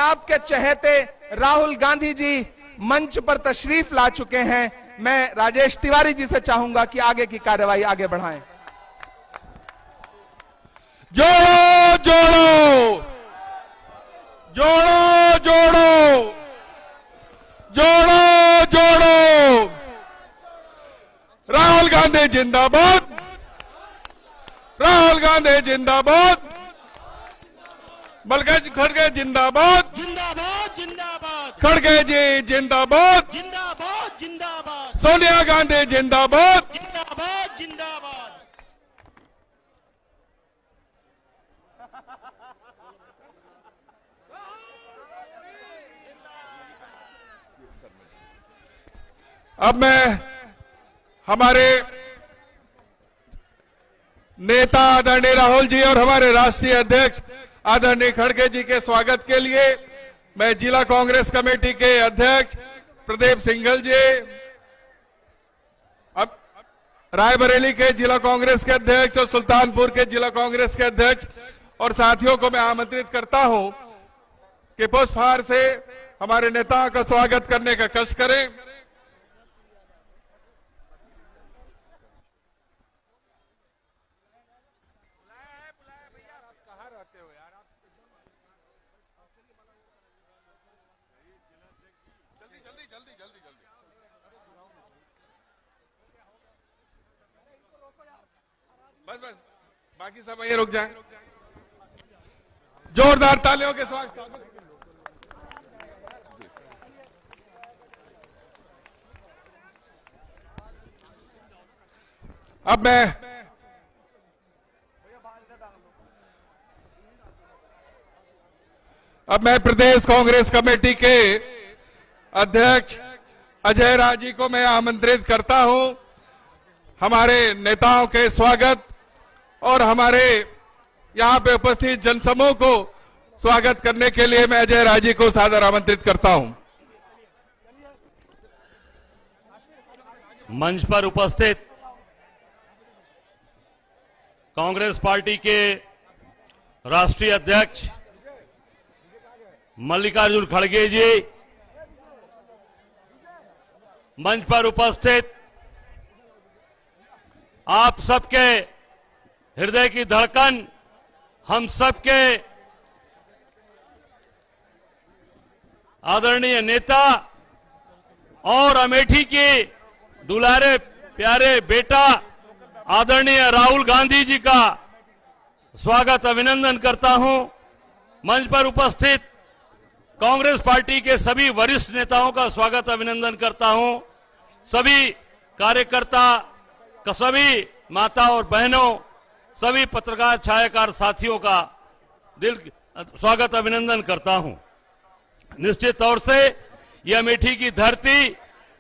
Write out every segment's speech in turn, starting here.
आपके चहेते राहुल गांधी जी मंच पर तशरीफ ला चुके हैं। मैं राजेश तिवारी जी से चाहूंगा कि आगे की कार्यवाही आगे बढ़ाएं। जोड़ो जोड़ो जोड़ो जोड़ो जोड़ो जोड़ो, राहुल गांधी जिंदाबाद, राहुल गांधी जिंदाबाद, बलगज खड़गे जिंदाबाद, जिंदाबाद जिंदाबाद, खड़गे जी जिंदाबाद, जिंदाबाद जिंदाबाद, सोनिया गांधी जिंदाबाद। जिंदाबाद जिंदाबाद। अब मैं हमारे नेता आदरणीय राहुल जी और हमारे राष्ट्रीय अध्यक्ष आदरणीय खड़गे जी के स्वागत के लिए मैं जिला कांग्रेस कमेटी के अध्यक्ष प्रदीप सिंघल जी, अब रायबरेली के जिला कांग्रेस के अध्यक्ष और सुल्तानपुर के जिला कांग्रेस के अध्यक्ष और साथियों को मैं आमंत्रित करता हूं कि पुष्पहार से हमारे नेताओं का स्वागत करने का कष्ट करें। बस बस बाकी सब वहीं रुक जाएं। जोरदार तालियों के स्वागत। अब मैं प्रदेश कांग्रेस कमेटी के अध्यक्ष अजय राज जी को मैं आमंत्रित करता हूं हमारे नेताओं के स्वागत और हमारे यहां पे उपस्थित जनसमूह को स्वागत करने के लिए मैं अजय राज जी को सादर आमंत्रित करता हूं। मंच पर उपस्थित कांग्रेस पार्टी के राष्ट्रीय अध्यक्ष मल्लिकार्जुन खड़गे जी, मंच पर उपस्थित आप सबके हृदय की धड़कन, हम सबके आदरणीय नेता और अमेठी के दुलारे प्यारे बेटा आदरणीय राहुल गांधी जी का स्वागत अभिनंदन करता हूं। मंच पर उपस्थित कांग्रेस पार्टी के सभी वरिष्ठ नेताओं का स्वागत अभिनंदन करता हूं। सभी कार्यकर्ता, सभी माता और बहनों, सभी पत्रकार छायाकार साथियों का दिल स्वागत अभिनंदन करता हूं। निश्चित तौर से यह अमेठी की धरती,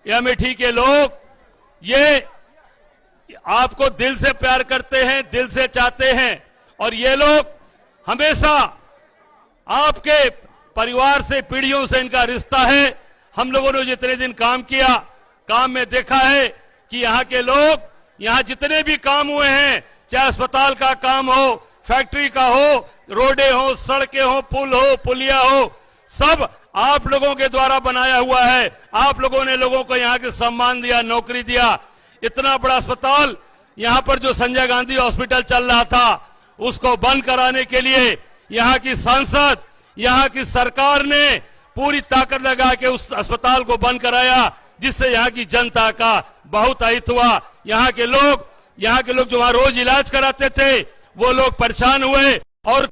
यह अमेठी के लोग, ये आपको दिल से प्यार करते हैं, दिल से चाहते हैं और ये लोग हमेशा आपके परिवार से, पीढ़ियों से इनका रिश्ता है। हम लोगों ने जितने दिन काम किया, काम में देखा है कि यहाँ के लोग, यहाँ जितने भी काम हुए हैं, चाहे अस्पताल का काम हो, फैक्ट्री का हो, रोडें हो, सड़कें हो, पुल हो, पुलिया हो, सब आप लोगों के द्वारा बनाया हुआ है। आप लोगों ने लोगों को यहाँ के सम्मान दिया, नौकरी दिया। इतना बड़ा अस्पताल यहाँ पर जो संजय गांधी हॉस्पिटल चल रहा था, उसको बंद कराने के लिए यहाँ की सांसद, यहाँ की सरकार ने पूरी ताकत लगा के उस अस्पताल को बंद कराया, जिससे यहाँ की जनता का बहुत हित हुआ। यहाँ के लोग जो वहां रोज इलाज कराते थे, वो लोग परेशान हुए और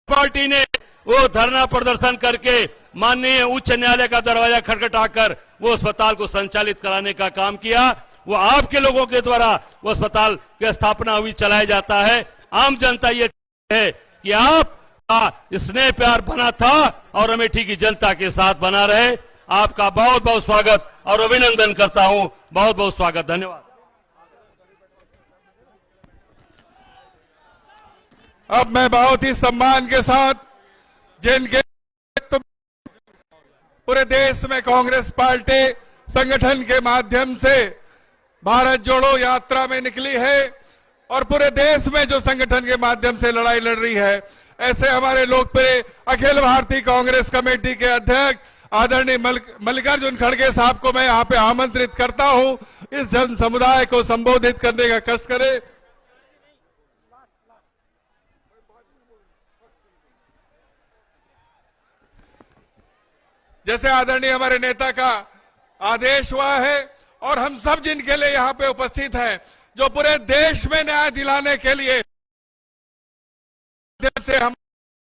पार्टी ने वो धरना प्रदर्शन करके माननीय उच्च न्यायालय का दरवाजा खटखटाकर वो अस्पताल को संचालित कराने का काम किया। वो आपके लोगों के द्वारा वो अस्पताल की स्थापना हुई, चलाया जाता है। आम जनता ये है कि आप स्नेह प्यार बना था और अमेठी की जनता के साथ बना रहे। आपका बहुत बहुत स्वागत और अभिनंदन करता हूं। बहुत बहुत स्वागत, धन्यवाद। अब मैं बहुत ही सम्मान के साथ जिनके पूरे देश में कांग्रेस पार्टी संगठन के माध्यम से भारत जोड़ो यात्रा में निकली है और पूरे देश में जो संगठन के माध्यम से लड़ाई लड़ रही है, ऐसे हमारे लोकप्रिय अखिल भारतीय कांग्रेस कमेटी के अध्यक्ष आदरणीय मल्लिकार्जुन खड़गे साहब को मैं यहाँ पे आमंत्रित करता हूं, इस जन समुदाय को संबोधित करने का कष्ट करें। जैसे आदरणीय हमारे नेता का आदेश हुआ है और हम सब जिनके लिए यहाँ पे उपस्थित हैं, जो पूरे देश में न्याय दिलाने के लिए से हम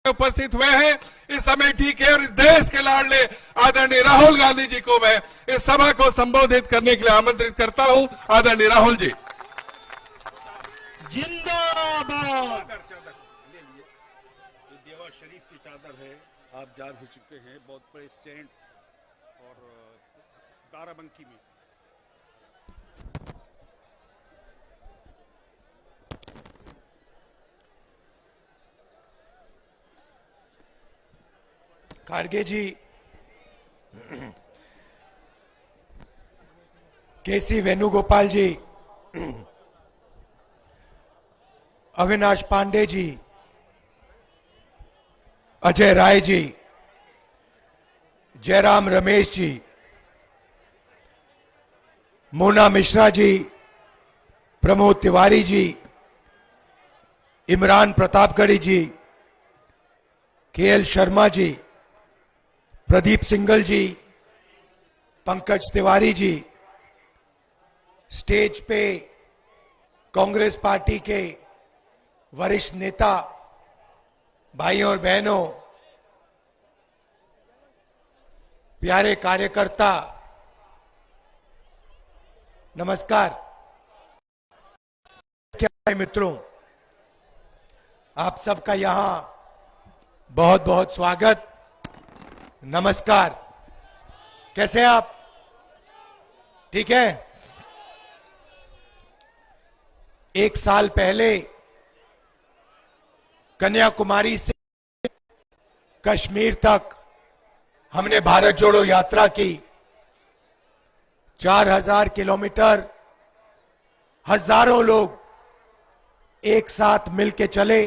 उपस्थित हुए हैं, इस अमेठी के और इस देश के लाडले आदरणीय राहुल गांधी जी को मैं इस सभा को संबोधित करने के लिए आमंत्रित करता हूं। आदरणीय राहुल जी। जिंदाबाद। देवा शरीफ की चादर है, आप जा भी चुके हैं बहुत बड़े स्टैंड और बाराबंकी में। खारगे जी, केसी वेणुगोपाल जी, अविनाश पांडे जी, अजय राय जी, जयराम रमेश जी, मोना मिश्रा जी, प्रमोद तिवारी जी, इमरान प्रतापगढ़ी जी, केएल शर्मा जी, प्रदीप सिंघल जी, पंकज तिवारी जी, स्टेज पे कांग्रेस पार्टी के वरिष्ठ नेता भाइयों और बहनों, प्यारे कार्यकर्ता, नमस्कार। क्या मित्रों, आप सबका यहां बहुत बहुत स्वागत, नमस्कार। कैसे हैं आप? ठीक है। एक साल पहले कन्याकुमारी से कश्मीर तक हमने भारत जोड़ो यात्रा की। 4000 किलोमीटर, हजारों लोग एक साथ मिलके चले।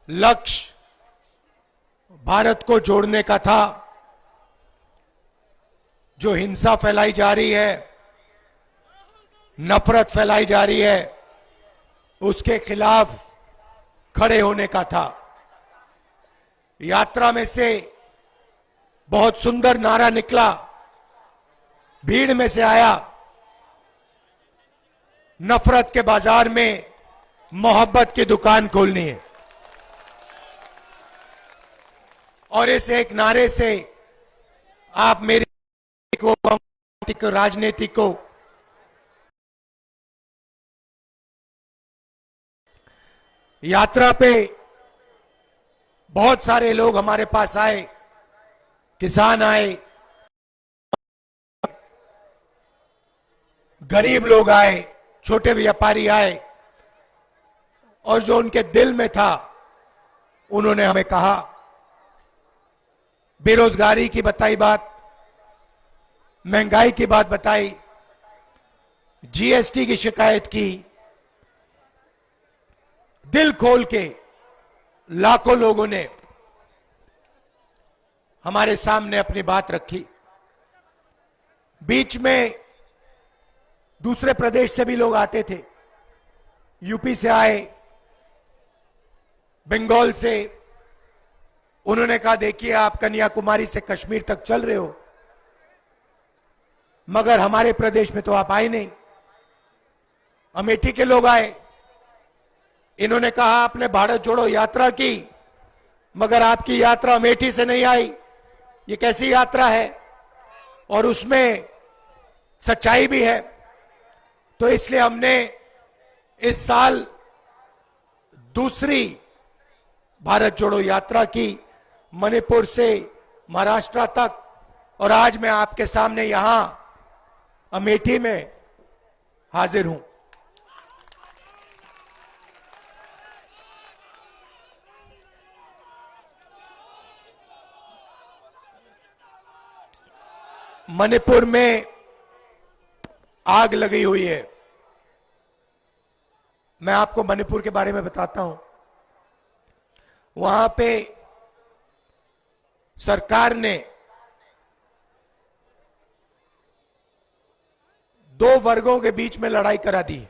लक्ष्य भारत को जोड़ने का था। जो हिंसा फैलाई जा रही है, नफरत फैलाई जा रही है, उसके खिलाफ खड़े होने का था। यात्रा में से बहुत सुंदर नारा निकला, भीड़ में से आया, नफरत के बाजार में मोहब्बत की दुकान खोलनी है। और इस एक नारे से आप मेरी को राजनीति को यात्रा पे बहुत सारे लोग हमारे पास आए, किसान आए, गरीब लोग आए, छोटे व्यापारी आए, और जो उनके दिल में था उन्होंने हमें कहा। बेरोजगारी की बताई बात, महंगाई की बात बताई, जीएसटी की शिकायत की। दिल खोल के लाखों लोगों ने हमारे सामने अपनी बात रखी। बीच में दूसरे प्रदेश से भी लोग आते थे, यूपी से आए, बंगाल से। उन्होंने कहा, देखिए आप कन्याकुमारी से कश्मीर तक चल रहे हो, मगर हमारे प्रदेश में तो आप आए नहीं। अमेठी के लोग आए, इन्होंने कहा आपने भारत जोड़ो यात्रा की, मगर आपकी यात्रा अमेठी से नहीं आई, ये कैसी यात्रा है? और उसमें सच्चाई भी है। तो इसलिए हमने इस साल दूसरी भारत जोड़ो यात्रा की, मणिपुर से महाराष्ट्र तक, और आज मैं आपके सामने यहां अमेठी में हाजिर हूं। मणिपुर में आग लगी हुई है। मैं आपको मणिपुर के बारे में बताता हूं। वहां पे सरकार ने दो वर्गों के बीच में लड़ाई करा दी।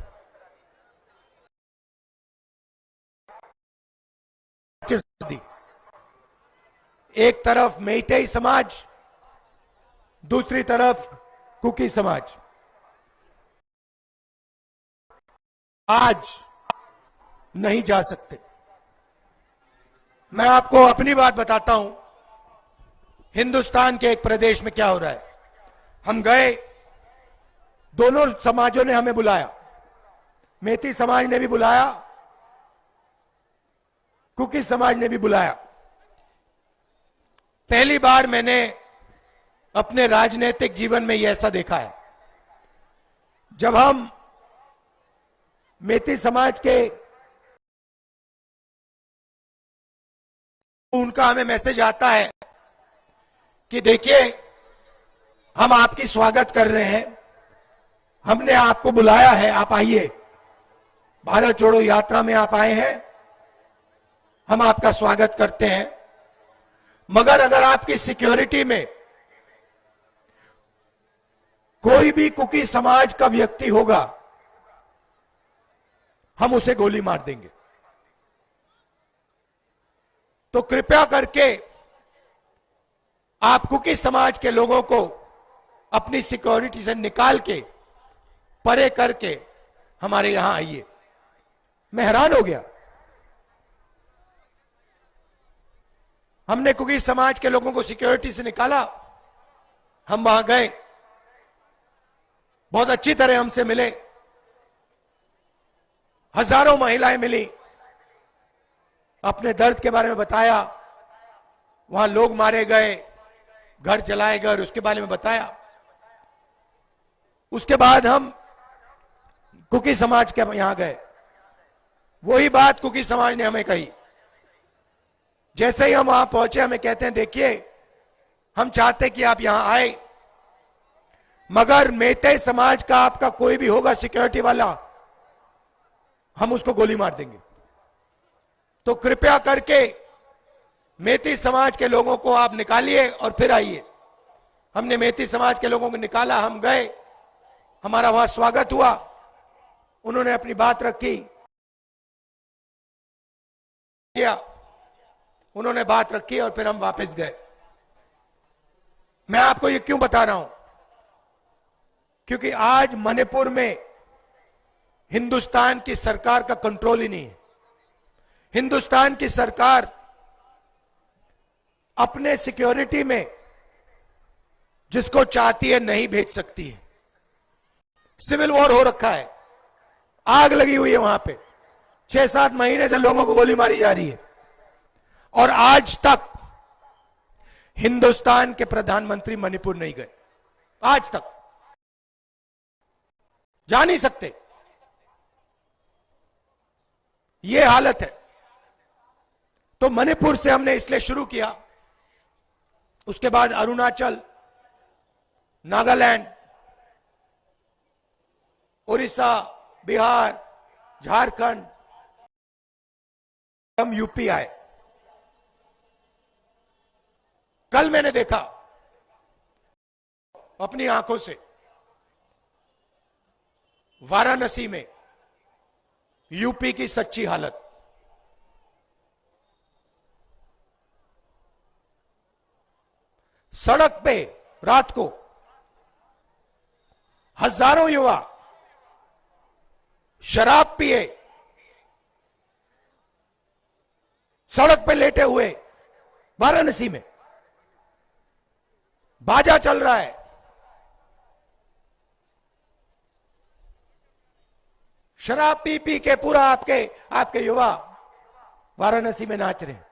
एक तरफ मेइतेई समाज, दूसरी तरफ कुकी समाज। आज नहीं जा सकते। मैं आपको अपनी बात बताता हूं, हिंदुस्तान के एक प्रदेश में क्या हो रहा है। हम गए, दोनों समाजों ने हमें बुलाया, मेती समाज ने भी बुलाया, कुकी समाज ने भी बुलाया। पहली बार मैंने अपने राजनीतिक जीवन में यह ऐसा देखा है, जब हम मेती समाज के, उनका हमें मैसेज आता है कि देखिए हम आपकी स्वागत कर रहे हैं, हमने आपको बुलाया है, आप आइए, भारत जोड़ो यात्रा में आप आए हैं, हम आपका स्वागत करते हैं, मगर अगर आपकी सिक्योरिटी में कोई भी कुकी समाज का व्यक्ति होगा, हम उसे गोली मार देंगे। तो कृपया करके आप कुकी समाज के लोगों को अपनी सिक्योरिटी से निकाल के, परे करके हमारे यहां आइए। मैं हैरान हो गया। हमने कुकी समाज के लोगों को सिक्योरिटी से निकाला, हम वहां गए, बहुत अच्छी तरह हमसे मिले, हजारों महिलाएं मिली, अपने दर्द के बारे में बताया, वहां लोग मारे गए, घर जलाए गए, और उसके बारे में बताया। उसके बाद हम कुकी समाज के यहां गए, वही बात कुकी समाज ने हमें कही। जैसे ही हम वहां पहुंचे, हमें कहते हैं देखिए हम चाहते कि आप यहां आए, मगर मेते समाज का आपका कोई भी होगा सिक्योरिटी वाला, हम उसको गोली मार देंगे। तो कृपया करके मेती समाज के लोगों को आप निकालिए और फिर आइए। हमने मेती समाज के लोगों को निकाला, हम गए, हमारा वहां स्वागत हुआ, उन्होंने अपनी बात रखी, उन्होंने बात रखी और फिर हम वापस गए। मैं आपको ये क्यों बता रहा हूं, क्योंकि आज मणिपुर में हिंदुस्तान की सरकार का कंट्रोल ही नहीं है। हिंदुस्तान की सरकार अपने सिक्योरिटी में जिसको चाहती है नहीं भेज सकती है। सिविल वॉर हो रखा है, आग लगी हुई है वहां पे, 6-7 महीने से लोगों को गोली मारी जा रही है, और आज तक हिंदुस्तान के प्रधानमंत्री मणिपुर नहीं गए। आज तक जा नहीं सकते, यह हालत है। तो मणिपुर से हमने इसलिए शुरू किया, उसके बाद अरुणाचल, नागालैंड, उड़ीसा, बिहार, झारखंड, हम यूपी आए। कल मैंने देखा अपनी आंखों से वाराणसी में यूपी की सच्ची हालत। सड़क पे रात को हजारों युवा शराब पिए सड़क पे लेटे हुए, वाराणसी में बाजा चल रहा है, शराब पी पी के पूरा आपके युवा वाराणसी में नाच रहे हैं।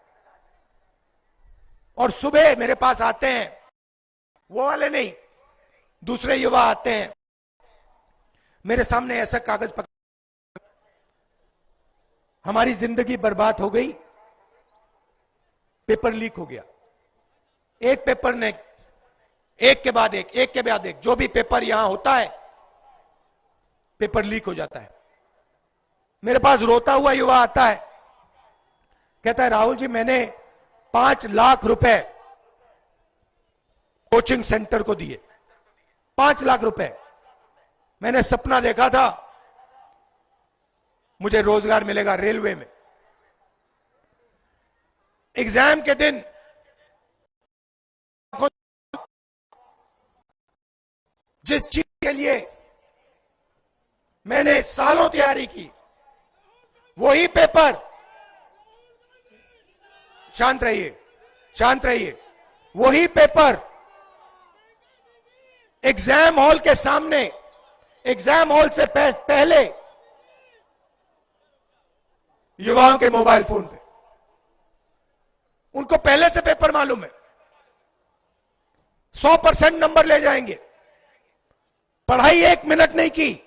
और सुबह मेरे पास आते हैं, वो वाले नहीं, दूसरे युवा आते हैं, मेरे सामने ऐसा कागज पकड़, हमारी जिंदगी बर्बाद हो गई, पेपर लीक हो गया। एक पेपर ने एक के बाद एक, जो भी पेपर यहां होता है पेपर लीक हो जाता है। मेरे पास रोता हुआ युवा आता है, कहता है राहुल जी मैंने 5 लाख रुपए कोचिंग सेंटर को दिए, 5 लाख रुपए। मैंने सपना देखा था मुझे रोजगार मिलेगा रेलवे में। एग्जाम के दिन जिस चीज के लिए मैंने सालों तैयारी की, वही पेपर, शांत रहिए, शांत रहिए, वही पेपर एग्जाम हॉल के सामने, एग्जाम हॉल से पहले युवाओं के मोबाइल फोन पे, उनको पहले से पेपर मालूम है, 100% नंबर ले जाएंगे। पढ़ाई 1 मिनट नहीं की,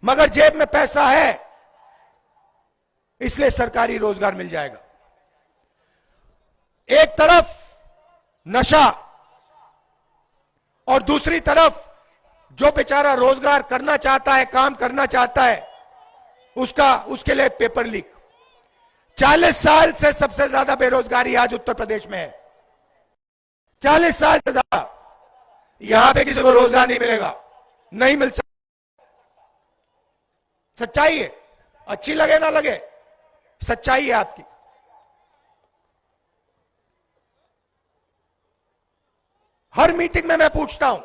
मगर जेब में पैसा है, इसलिए सरकारी रोजगार मिल जाएगा। एक तरफ नशा और दूसरी तरफ जो बेचारा रोजगार करना चाहता है, काम करना चाहता है, उसके लिए पेपर लीक। 40 साल से सबसे ज्यादा बेरोजगारी आज उत्तर प्रदेश में है, 40 साल से ज्यादा। यहां पे किसी को रोजगार नहीं मिलेगा, नहीं मिल सकता। सच्चाई है, अच्छी लगे ना लगे, सच्चाई है आपकी। हर मीटिंग में मैं पूछता हूं,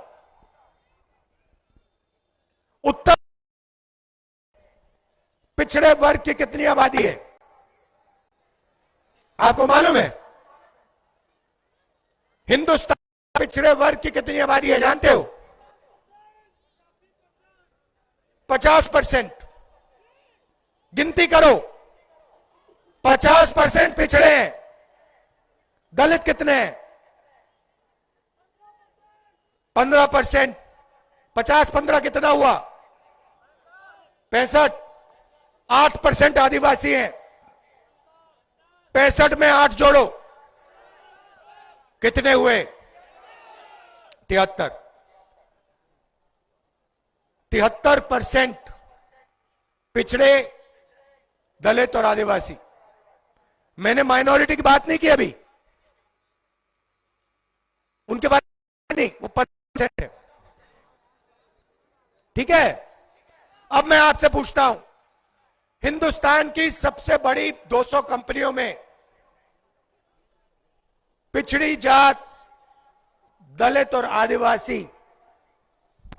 उत्तर पिछड़े वर्ग की कितनी आबादी है? आपको मालूम है? हिंदुस्तान पिछड़े वर्ग की कितनी आबादी है जानते हो? 50%। गिनती करो, 50% पिछड़े हैं। दलित कितने हैं? 15%। 50-15 कितना हुआ? 65। 8% आदिवासी हैं। 65 में 8 जोड़ो, कितने हुए? 73। 73% पिछड़े, दलित और आदिवासी। मैंने माइनॉरिटी की बात नहीं की अभी, उनके बारे में नहीं, वो 50% है। ठीक है, अब मैं आपसे पूछता हूं, हिंदुस्तान की सबसे बड़ी 200 कंपनियों में पिछड़ी जात, दलित और आदिवासी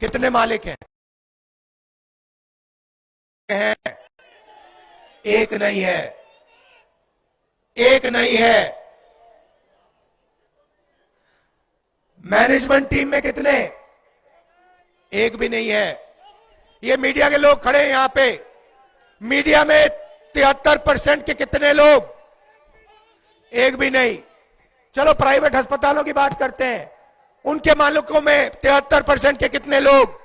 कितने मालिक हैं? एक नहीं है, एक नहीं है। मैनेजमेंट टीम में कितने? एक भी नहीं है। ये मीडिया के लोग खड़े हैं यहां पे, मीडिया में 73% के कितने लोग? एक भी नहीं। चलो प्राइवेट अस्पतालों की बात करते हैं, उनके मालिकों में 73% के कितने लोग?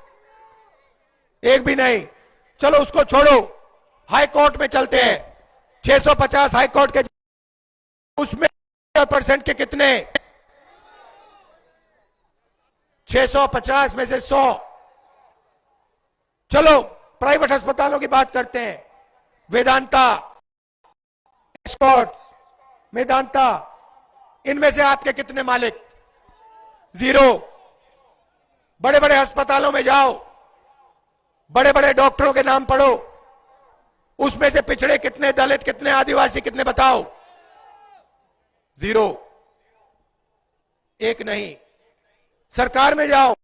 एक भी नहीं। चलो उसको छोड़ो, हाई कोर्ट में चलते हैं, 650 हाई कोर्ट के, उसमें 70% के कितने? 650 में से 100। चलो प्राइवेट अस्पतालों की बात करते हैं, वेदांता, एस्कॉर्ट्स, मेदांता, इनमें से आपके कितने मालिक? 0। बड़े बड़े अस्पतालों में जाओ, बड़े बड़े डॉक्टरों के नाम पढ़ो, उसमें से पिछड़े कितने, दलित कितने, आदिवासी कितने, बताओ? 0। एक नहीं। सरकार में जाओ,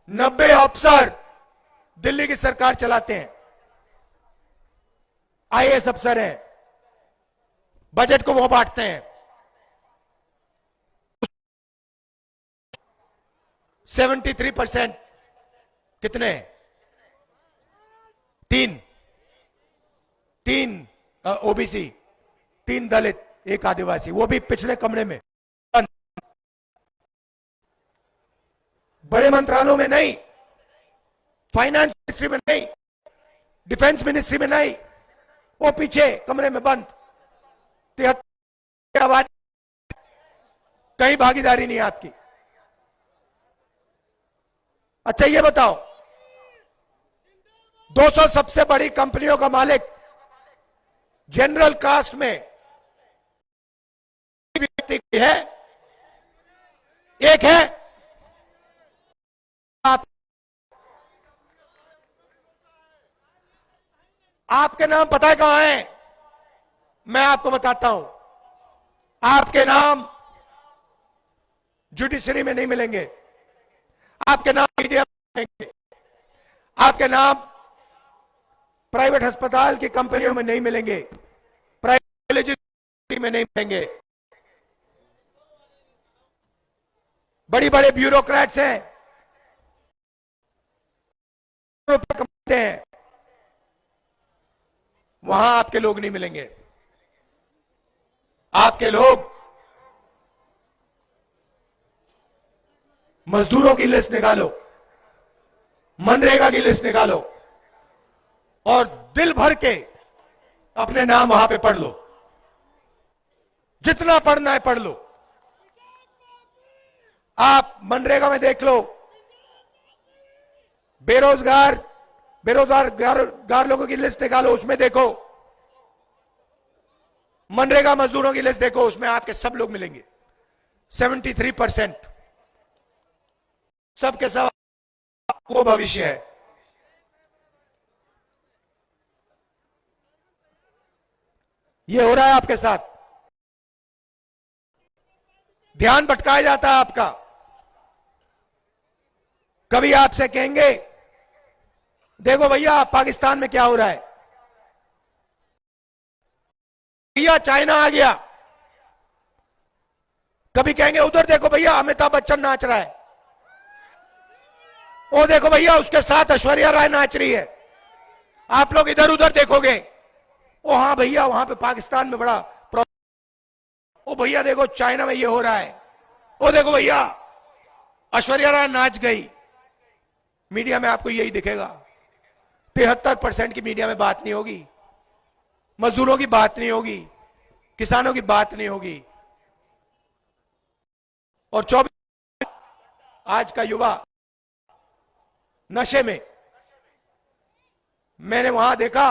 90 अफसर दिल्ली की सरकार चलाते हैं, आईएएस अफसर हैं, बजट को वो बांटते हैं। 73% कितने? 3 ओबीसी, 3 दलित, 1 आदिवासी, वो भी पिछले कमरे में। बड़े मंत्रालयों में नहीं, फाइनेंस मिनिस्ट्री में नहीं, डिफेंस मिनिस्ट्री में नहीं, वो पीछे कमरे में बंद। 73 आवाज, कहीं भागीदारी नहीं आपकी। अच्छा ये बताओ, 200 सबसे बड़ी कंपनियों का मालिक जनरल कास्ट में व्यक्ति है, एक है आपके नाम पता है कहां है? मैं आपको बताता हूं। आपके नाम जुडिशरी में नहीं मिलेंगे, आपके नाम मीडिया में मिलेंगे, आपके नाम प्राइवेट अस्पताल की कंपनियों में नहीं मिलेंगे, प्राइवेट कॉलेज में नहीं मिलेंगे। बड़ी बड़े ब्यूरोक्रेट्स हैं, कमाते हैं, वहां आपके लोग नहीं मिलेंगे। आपके लोग मजदूरों की लिस्ट निकालो, मनरेगा की लिस्ट निकालो और दिल भर के अपने नाम वहां पे पढ़ लो, जितना पढ़ना है पढ़ लो। आप मनरेगा में देख लो, बेरोजगार लोगों की लिस्ट निकालो, उसमें देखो, मनरेगा मजदूरों की लिस्ट देखो, उसमें आपके सब लोग मिलेंगे। 73% सबके सब वो भविष्य है। ये हो रहा है आपके साथ, ध्यान भटकाया जाता है आपका। कभी आपसे कहेंगे देखो भैया पाकिस्तान में क्या हो रहा है, भैया चाइना आ गया। कभी कहेंगे उधर देखो भैया अमिताभ बच्चन नाच रहा है, वो देखो भैया उसके साथ ऐश्वर्या राय नाच रही है। आप लोग इधर उधर देखोगे, ओ हाँ भैया वहां पे पाकिस्तान में बड़ा प्रॉब्लम, ओ भैया देखो चाइना में ये हो रहा है, ओ देखो भैया ऐश्वर्या राय नाच गई। मीडिया में आपको यही दिखेगा। 73% की मीडिया में बात नहीं होगी, मजदूरों की बात नहीं होगी, किसानों की बात नहीं होगी। और 24 आज का युवा नशे में, मैंने वहां देखा,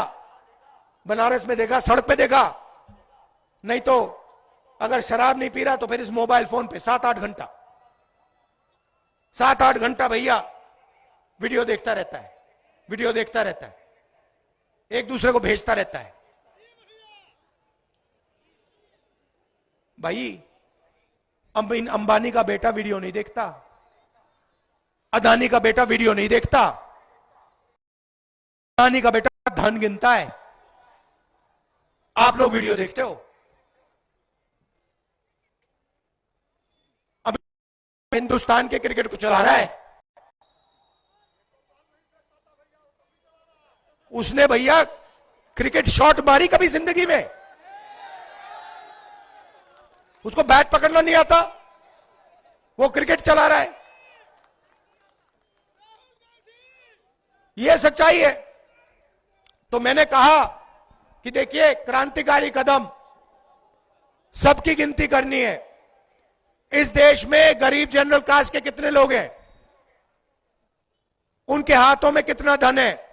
बनारस में देखा, सड़क पे देखा, नहीं तो अगर शराब नहीं पी रहा तो फिर इस मोबाइल फोन पे 7-8 घंटा 7-8 घंटा भैया वीडियो देखता रहता है, वीडियो देखता रहता है, एक दूसरे को भेजता रहता है। भाई अंबानी का बेटा वीडियो नहीं देखता, अदानी का बेटा वीडियो नहीं देखता, अदानी का बेटा धन गिनता है, आप लोग वीडियो देखते हो। अब हिंदुस्तान के क्रिकेट को चला रहा है, उसने भैया क्रिकेट शॉट मारी कभी जिंदगी में? उसको बैट पकड़ना नहीं आता, वो क्रिकेट चला रहा है। यह सच्चाई है। तो मैंने कहा कि देखिए क्रांतिकारी कदम, सबकी गिनती करनी है। इस देश में गरीब जनरल कास्ट के कितने लोग हैं, उनके हाथों में कितना धन है,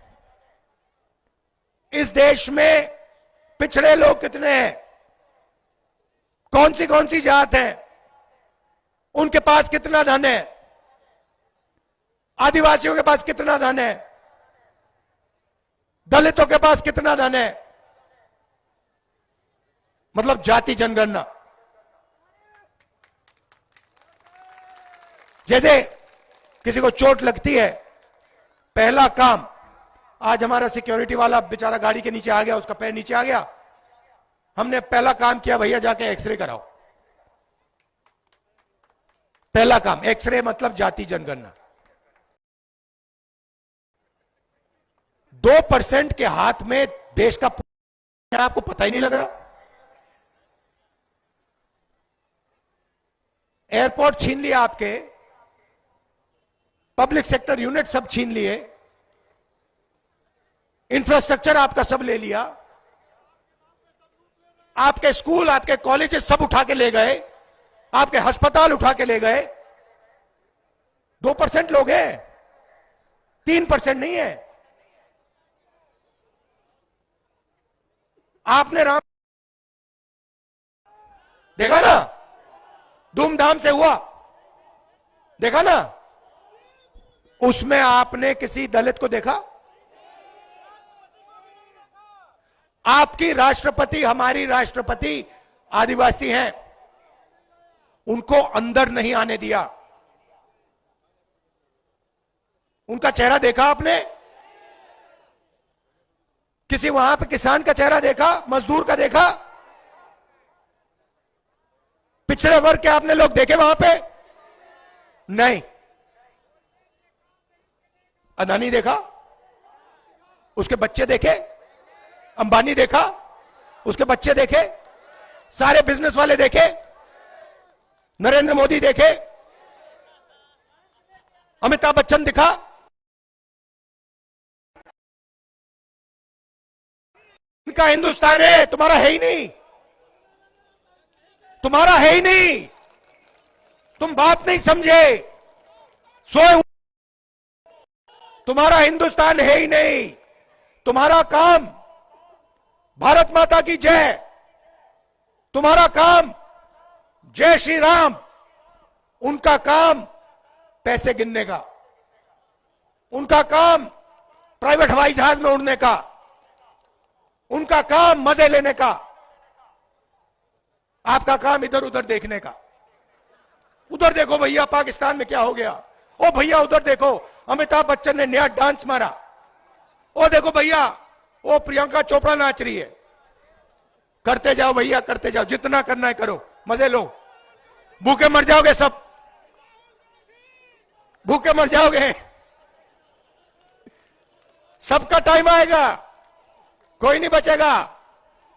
इस देश में पिछड़े लोग कितने हैं, कौन सी जात है, उनके पास कितना धन है, आदिवासियों के पास कितना धन है, दलितों के पास कितना धन है, मतलब जाति जनगणना। जैसे किसी को चोट लगती है, पहला काम, आज हमारा सिक्योरिटी वाला बेचारा गाड़ी के नीचे आ गया, उसका पैर नीचे आ गया, हमने पहला काम किया भैया जाके एक्सरे कराओ। पहला काम एक्सरे, मतलब जाति जनगणना। 2% के हाथ में देश का, आपको पता ही नहीं लग रहा। एयरपोर्ट छीन लिया आपके, पब्लिक सेक्टर यूनिट सब छीन लिए, इंफ्रास्ट्रक्चर आपका सब ले लिया, आपके स्कूल, आपके कॉलेजेस सब उठा के ले गए, आपके अस्पताल उठा के ले गए। 2% लोग हैं, 3% नहीं है। आपने राम देखा ना, धूमधाम से हुआ, देखा ना, उसमें आपने किसी दलित को देखा? आपकी राष्ट्रपति, हमारी राष्ट्रपति आदिवासी हैं, उनको अंदर नहीं आने दिया। उनका चेहरा देखा आपने? किसी वहां पे किसान का चेहरा देखा? मजदूर का देखा? पिछड़े वर्ग के आपने लोग देखे वहां पे? नहीं। अदानी देखा? उसके बच्चे देखे? अंबानी देखा? उसके बच्चे देखे? सारे बिजनेस वाले देखे? नरेंद्र मोदी देखे? अमिताभ बच्चन दिखा? इनका हिंदुस्तान है, तुम्हारा है ही नहीं, तुम्हारा है ही नहीं, तुम बात नहीं समझे, सोए तुम्हारा हिंदुस्तान है ही नहीं। तुम्हारा काम भारत माता की जय, तुम्हारा काम जय श्री राम, उनका काम पैसे गिनने का, उनका काम प्राइवेट हवाई जहाज में उड़ने का, उनका काम मजे लेने का, आपका काम इधर उधर देखने का। उधर देखो भैया पाकिस्तान में क्या हो गया, ओ भैया उधर देखो अमिताभ बच्चन ने नया डांस मारा, ओ देखो भैया ओ प्रियंका चोपड़ा नाच रही है। करते जाओ भैया, करते जाओ, जितना करना है करो, मजे लो, भूखे मर जाओगे सब, भूखे मर जाओगे, सबका टाइम आएगा, कोई नहीं बचेगा,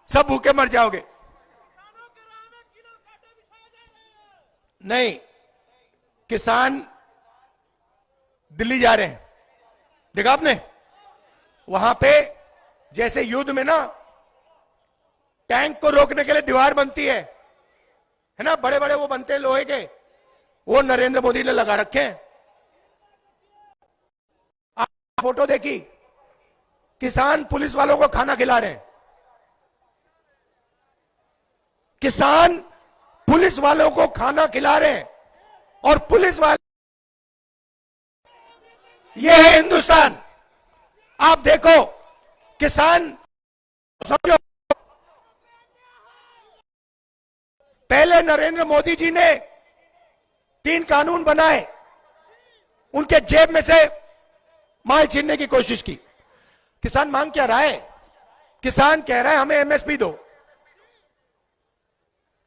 सब भूखे मर जाओगे। नहीं, किसान दिल्ली जा रहे हैं, देखा आपने? वहां पे जैसे युद्ध में ना टैंक को रोकने के लिए दीवार बनती है ना, बड़े बड़े वो बनते हैं लोहे के, वो नरेंद्र मोदी ने लगा रखे हैं। आप फोटो देखी, किसान पुलिस वालों को खाना खिला रहे हैं, किसान पुलिस वालों को खाना खिला रहे हैं, और पुलिस वाले, ये है हिंदुस्तान। आप देखो किसान, समझो पहले नरेंद्र मोदी जी ने 3 कानून बनाए, उनके जेब में से माल छीनने की कोशिश की। किसान मांग क्या रहा है? किसान कह रहा है हमें एमएसपी दो।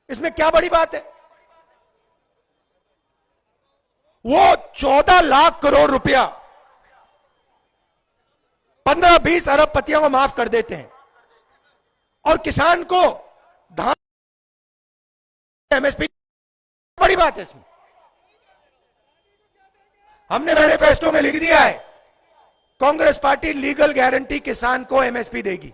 इसमें क्या बड़ी बात है? वो 14 लाख करोड़ रुपया 15-20 अरबपतियों को माफ कर देते हैं, और किसान को धान एमएसपी, बड़ी बात है इसमें। हमने मैनिफेस्टो में लिख दिया है, कांग्रेस पार्टी लीगल गारंटी किसान को एमएसपी देगी,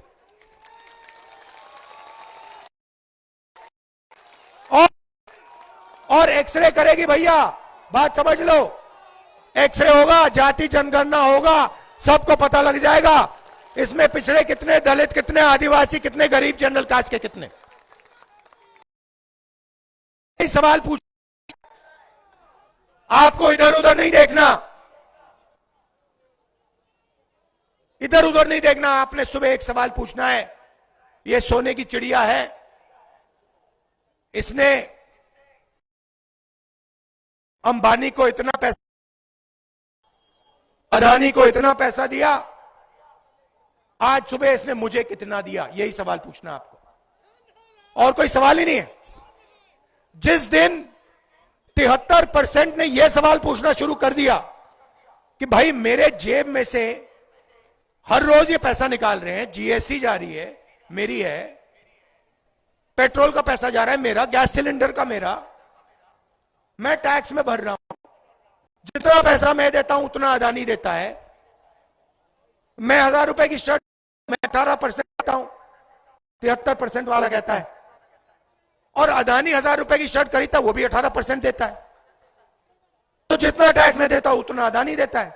और एक्सरे करेगी भैया, बात समझ लो, एक्सरे होगा, जाति जनगणना होगा, सबको पता लग जाएगा इसमें पिछड़े कितने, दलित कितने, आदिवासी कितने, गरीब जनरल कास्ट के कितने। सवाल पूछ, आपको इधर उधर नहीं देखना, इधर उधर नहीं देखना, आपने सुबह एक सवाल पूछना है। ये सोने की चिड़िया है, इसने अंबानी को इतना पैसा, अदानी को इतना पैसा दिया, आज सुबह इसने मुझे कितना दिया, यही सवाल पूछना आपको, और कोई सवाल ही नहीं है। जिस दिन 73% ने यह सवाल पूछना शुरू कर दिया कि भाई मेरे जेब में से हर रोज ये पैसा निकाल रहे हैं, जीएसटी जा रही है मेरी है, पेट्रोल का पैसा जा रहा है मेरा, गैस सिलेंडर का मेरा, मैं टैक्स में भर रहा हूं, जितना पैसा मैं देता हूं उतना अदानी देता है, मैं 1000 रुपए की शर्ट मैं 18% देता हूं, 73% वाला कहता है, और अदानी 1000 रुपए की शर्ट खरीदता वो भी 18% देता है। तो जितना टैक्स में देता हूं उतना अदानी देता है,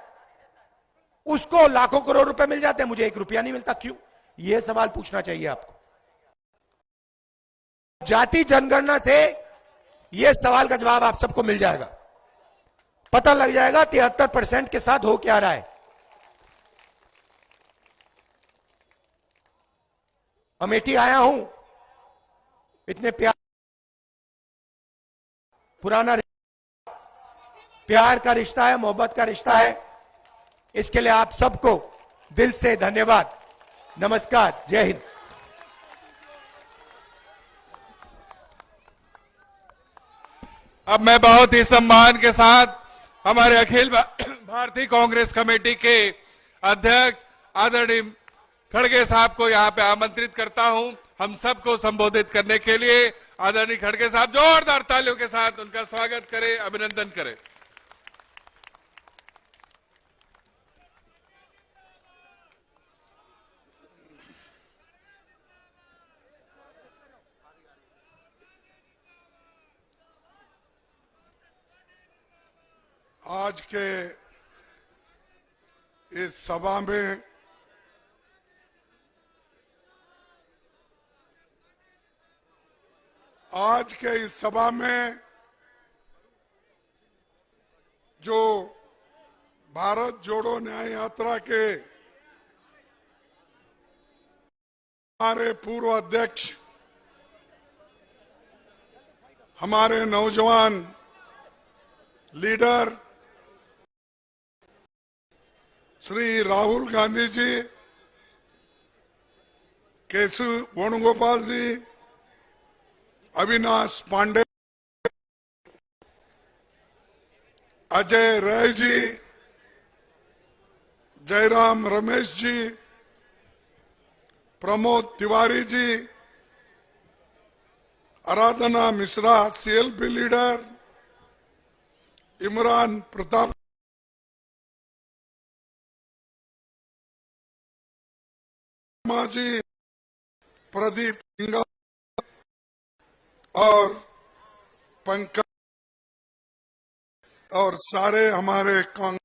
उसको लाखों करोड़ रुपए मिल जाते हैं, मुझे 1 रुपया नहीं मिलता, क्यों? यह सवाल पूछना चाहिए आपको। जाति जनगणना से यह सवाल का जवाब आप सबको मिल जाएगा, पता लग जाएगा 73% के साथ हो क्या रहा है। अमेठी आया हूं, इतने पुराना प्यार का रिश्ता है, मोहब्बत का रिश्ता है। इसके लिए आप सबको दिल से धन्यवाद। नमस्कार, जय हिंद। अब मैं बहुत ही सम्मान के साथ हमारे अखिल भारतीय कांग्रेस कमेटी के अध्यक्ष आदरणीय खड़गे साहब को यहां पे आमंत्रित करता हूं, हम सबको संबोधित करने के लिए। आदरणीय खड़गे साहब जोरदार तालियों के साथ उनका स्वागत करें, अभिनंदन करें। आज के इस सभा में जो भारत जोड़ो न्याय यात्रा के हमारे पूर्व अध्यक्ष, हमारे नौजवान लीडर श्री राहुल गांधी जी, केशव वेणुगोपाल जी, अविनाश पांडे, अजय राय जी, जयराम रमेश जी, प्रमोद तिवारी जी, आराधना मिश्रा सीएलपी लीडर, इमरान प्रताप जी, प्रदीप सिंह और पंकज और सारे हमारे कांग्रेस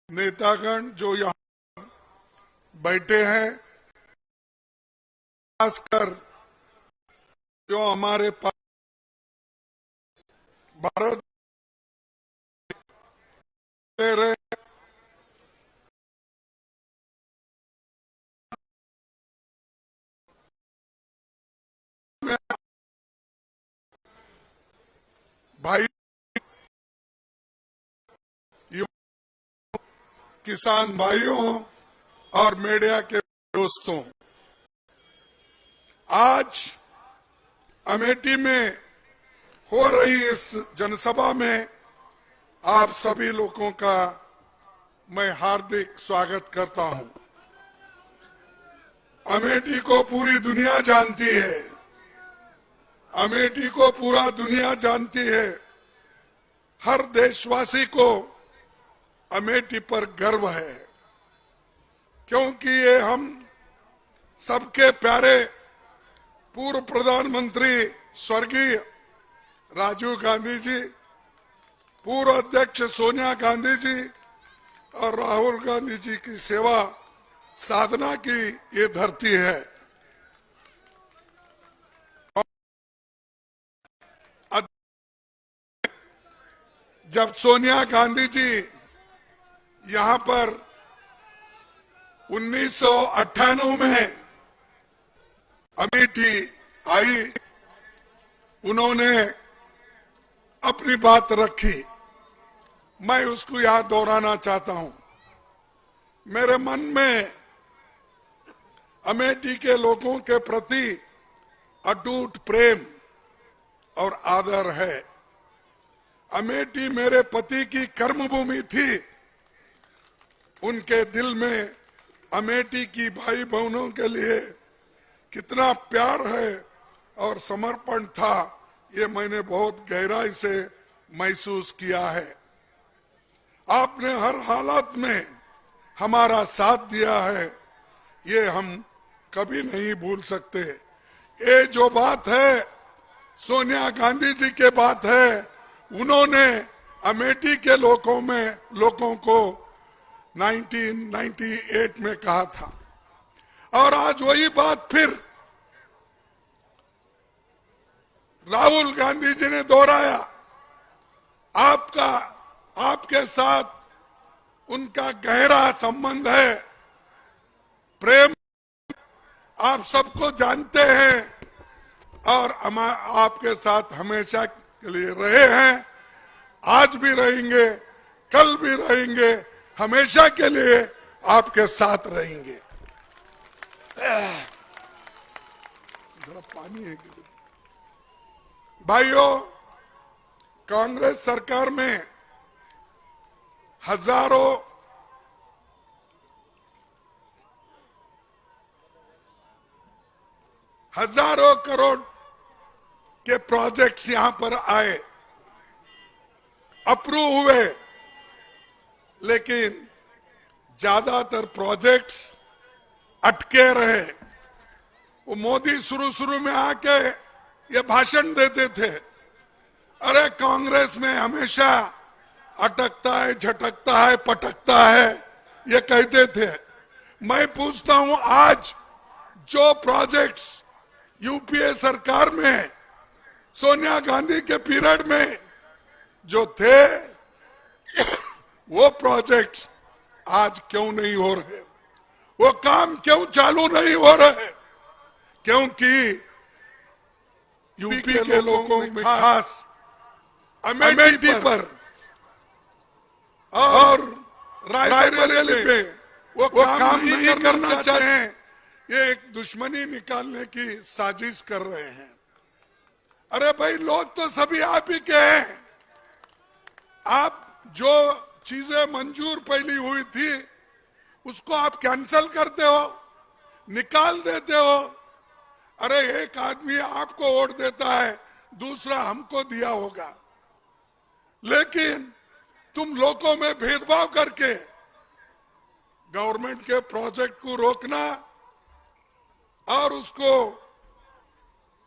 नेतागण जो यहाँ बैठे हैं, खासकर जो हमारे पास भारत ले रहे भाई, किसान भाइयों और मीडिया के दोस्तों, आज अमेठी में हो रही इस जनसभा में आप सभी लोगों का मैं हार्दिक स्वागत करता हूं। अमेठी को पूरी दुनिया जानती है, अमेठी को पूरा दुनिया जानती है। हर देशवासी को अमेठी पर गर्व है, क्योंकि ये हम सबके प्यारे पूर्व प्रधानमंत्री स्वर्गीय राजीव गांधी जी, पूर्व अध्यक्ष सोनिया गांधी जी और राहुल गांधी जी की सेवा साधना की ये धरती है। जब सोनिया गांधी जी यहाँ पर 1998 में अमेठी आई, उन्होंने अपनी बात रखी, मैं उसको यहाँ दोहराना चाहता हूं। मेरे मन में अमेठी के लोगों के प्रति अटूट प्रेम और आदर है। अमेठी मेरे पति की कर्मभूमि थी, उनके दिल में अमेठी की भाई बहनों के लिए कितना प्यार है और समर्पण था, ये मैंने बहुत गहराई से महसूस किया है। आपने हर हालत में हमारा साथ दिया है, ये हम कभी नहीं भूल सकते। ये जो बात है सोनिया गांधी जी के बात है, उन्होंने अमेठी के लोगों को 1998 में कहा था, और आज वही बात फिर राहुल गांधी जी ने दोहराया, आपके साथ उनका गहरा संबंध है, प्रेम आप सबको जानते हैं और हम आपके साथ हमेशा के लिए रहे हैं, आज भी रहेंगे, कल भी रहेंगे, हमेशा के लिए आपके साथ रहेंगे। जरा पानी है कि भाइयों, कांग्रेस सरकार में हजारों करोड़ के प्रोजेक्ट्स यहां पर आए, अप्रूव हुए, लेकिन ज्यादातर प्रोजेक्ट्स अटके रहे। वो मोदी शुरू में आके ये भाषण देते थे, अरे कांग्रेस में हमेशा अटकता है, झटकता है, पटकता है, ये कहते थे। मैं पूछता हूं, आज जो प्रोजेक्ट्स यूपीए सरकार में सोनिया गांधी के पीरियड में जो थे, वो प्रोजेक्ट्स आज क्यों नहीं हो रहे? वो काम क्यों चालू नहीं हो रहे? क्योंकि यूपी के लोगों में खास अमेठी पर और रायबरेली पे वो काम नहीं करना चाहते हैं। ये एक दुश्मनी निकालने की साजिश कर रहे हैं। अरे भाई, लोग तो सभी आप ही के हैं। आप जो चीजें मंजूर पहली हुई थी उसको आप कैंसल करते हो, निकाल देते हो। अरे एक आदमी आपको वोट देता है, दूसरा हमको दिया होगा, लेकिन तुम लोगों में भेदभाव करके गवर्नमेंट के प्रोजेक्ट को रोकना और उसको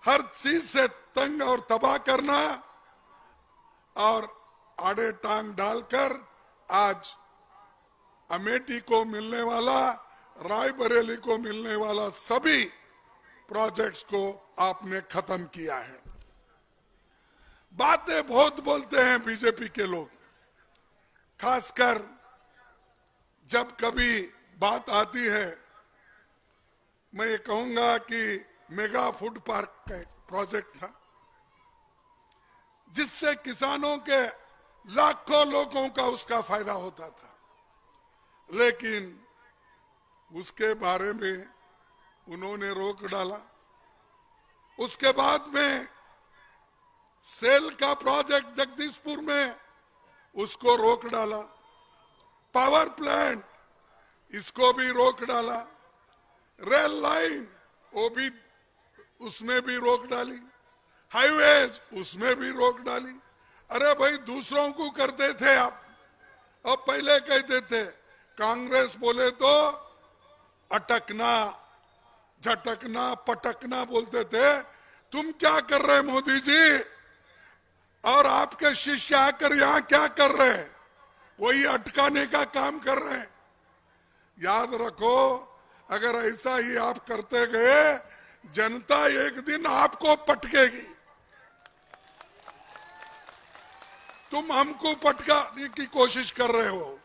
हर चीज से तंग और तबाह करना और आड़े टांग डालकर आज अमेठी को मिलने वाला, रायबरेली को मिलने वाला सभी प्रोजेक्ट्स को आपने खत्म किया है। बातें बहुत बोलते हैं बीजेपी के लोग, खासकर जब कभी बात आती है। मैं ये कहूंगा कि मेगा फूड पार्क का एक प्रोजेक्ट था जिससे किसानों के लाखों लोगों का उसका फायदा होता था, लेकिन उसके बारे में उन्होंने रोक डाला। उसके बाद में सेल का प्रोजेक्ट जगदीशपुर में, उसको रोक डाला। पावर प्लांट, इसको भी रोक डाला। रेल लाइन, वो भी, उसमें भी रोक डाली। हाईवेज, उसमें भी रोक डाली। अरे भाई, दूसरों को करते थे आप, अब पहले कहते थे। कांग्रेस बोले तो अटकना, झटकना, पटकना बोलते थे। तुम क्या कर रहे मोदी जी? और आपके शिष्य आकर यहां क्या कर रहे हैं? वही अटकाने का काम कर रहे हैं। याद रखो, अगर ऐसा ही आप करते गए, जनता एक दिन आपको पटकेगी। तुम हमको पटकाने की कोशिश कर रहे हो,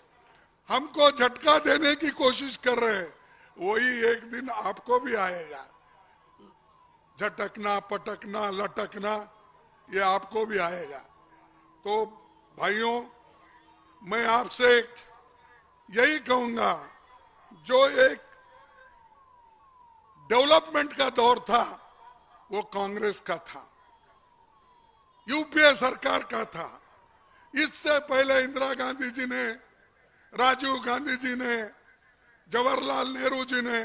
हमको झटका देने की कोशिश कर रहे हैं, वही एक दिन आपको भी आएगा। झटकना, पटकना, लटकना, ये आपको भी आएगा। तो भाइयों, मैं आपसे यही कहूंगा, जो एक डेवलपमेंट का दौर था वो कांग्रेस का था, यूपीए सरकार का था। इससे पहले इंदिरा गांधी जी ने, राजीव गांधी जी ने, जवाहरलाल नेहरू जी ने,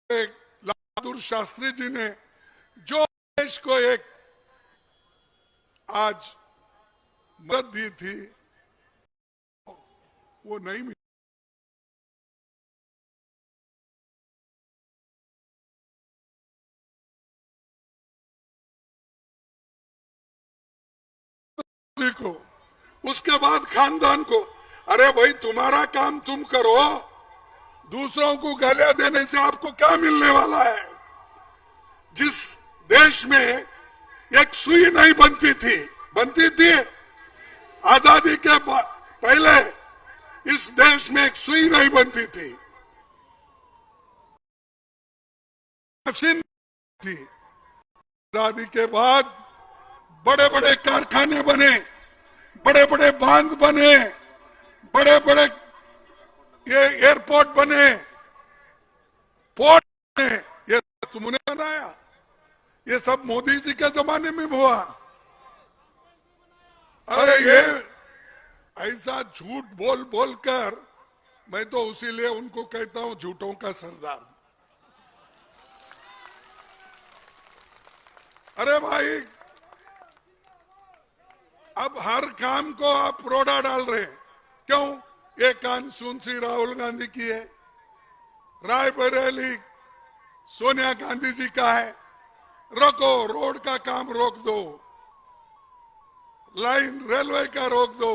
लाल बहादुर शास्त्री जी ने जो देश को एक आज मदद दी थी, वो नहीं मिली। को उसके बाद खानदान को, अरे भाई तुम्हारा काम तुम करो, दूसरों को गालियां देने से आपको क्या मिलने वाला है? जिस देश में एक सुई नहीं बनती थी आजादी के पहले इस देश में एक सुई नहीं बनती थी, मशीन थी। आजादी के बाद बड़े बड़े कारखाने बने, बड़े बड़े बांध बने, बड़े बड़े ये एयरपोर्ट बने, पोर्ट बने। ये तुमने बनाया, ये सब मोदी जी के जमाने में हुआ। अरे ये ऐसा झूठ बोल बोल कर, मैं तो उसीलिए उनको कहता हूं झूठों का सरदार। अरे भाई, अब हर काम को आप रोड़ा डाल रहे हैं। क्यों? ये कॉन्स्टिट्यूंसी राहुल गांधी की है, रायबरेली सोनिया गांधी जी का है। रोको, रोड का काम रोक दो, लाइन रेलवे का रोक दो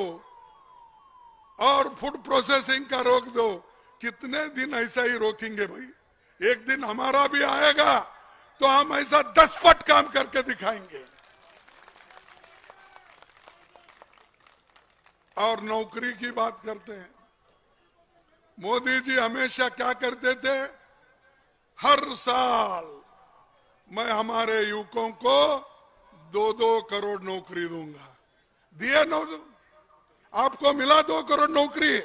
और फूड प्रोसेसिंग का रोक दो। कितने दिन ऐसा ही रोकेंगे भाई? एक दिन हमारा भी आएगा तो हम ऐसा 10 पट काम करके दिखाएंगे। और नौकरी की बात करते हैं। मोदी जी हमेशा क्या करते थे? हर साल मैं हमारे युवकों को 2-2 करोड़ नौकरी दूंगा। दिए न? आपको मिला 2 करोड़ नौकरी?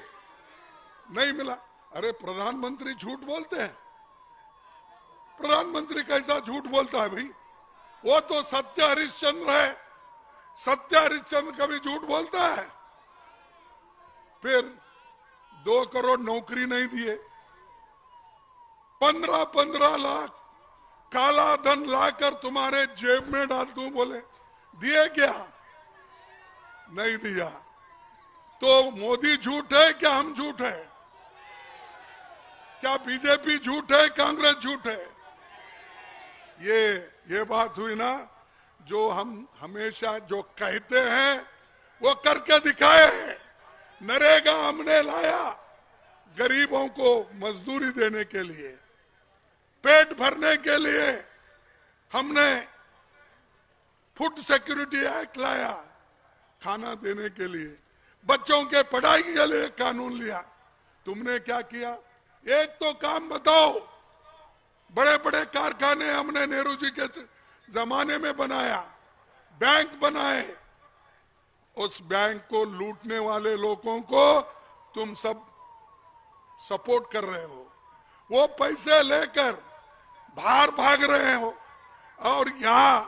नहीं मिला। अरे प्रधानमंत्री झूठ बोलते हैं। प्रधानमंत्री कैसा झूठ बोलता है भाई? वो तो सत्य हरिश्चंद्र है। सत्य हरिश्चंद्र कभी झूठ बोलता है? फिर 2 करोड़ नौकरी नहीं दिए, 15-15 लाख काला धन लाकर तुम्हारे जेब में डाल दूं बोले। दिए क्या? नहीं दिया। तो मोदी झूठ है क्या हम झूठ है? क्या बीजेपी झूठ है, कांग्रेस झूठ है? ये बात हुई ना। जो हम हमेशा जो कहते हैं वो करके दिखाए हैं। नरेगा हमने लाया गरीबों को मजदूरी देने के लिए, पेट भरने के लिए हमने फूड सिक्योरिटी एक्ट लाया, खाना देने के लिए, बच्चों के पढ़ाई के लिए कानून लिया। तुमने क्या किया? एक तो काम बताओ। बड़े बड़े कारखाने हमने नेहरू जी के जमाने में बनाया, बैंक बनाए। उस बैंक को लूटने वाले लोगों को तुम सब सपोर्ट कर रहे हो। वो पैसे लेकर बाहर भाग रहे हो और यहां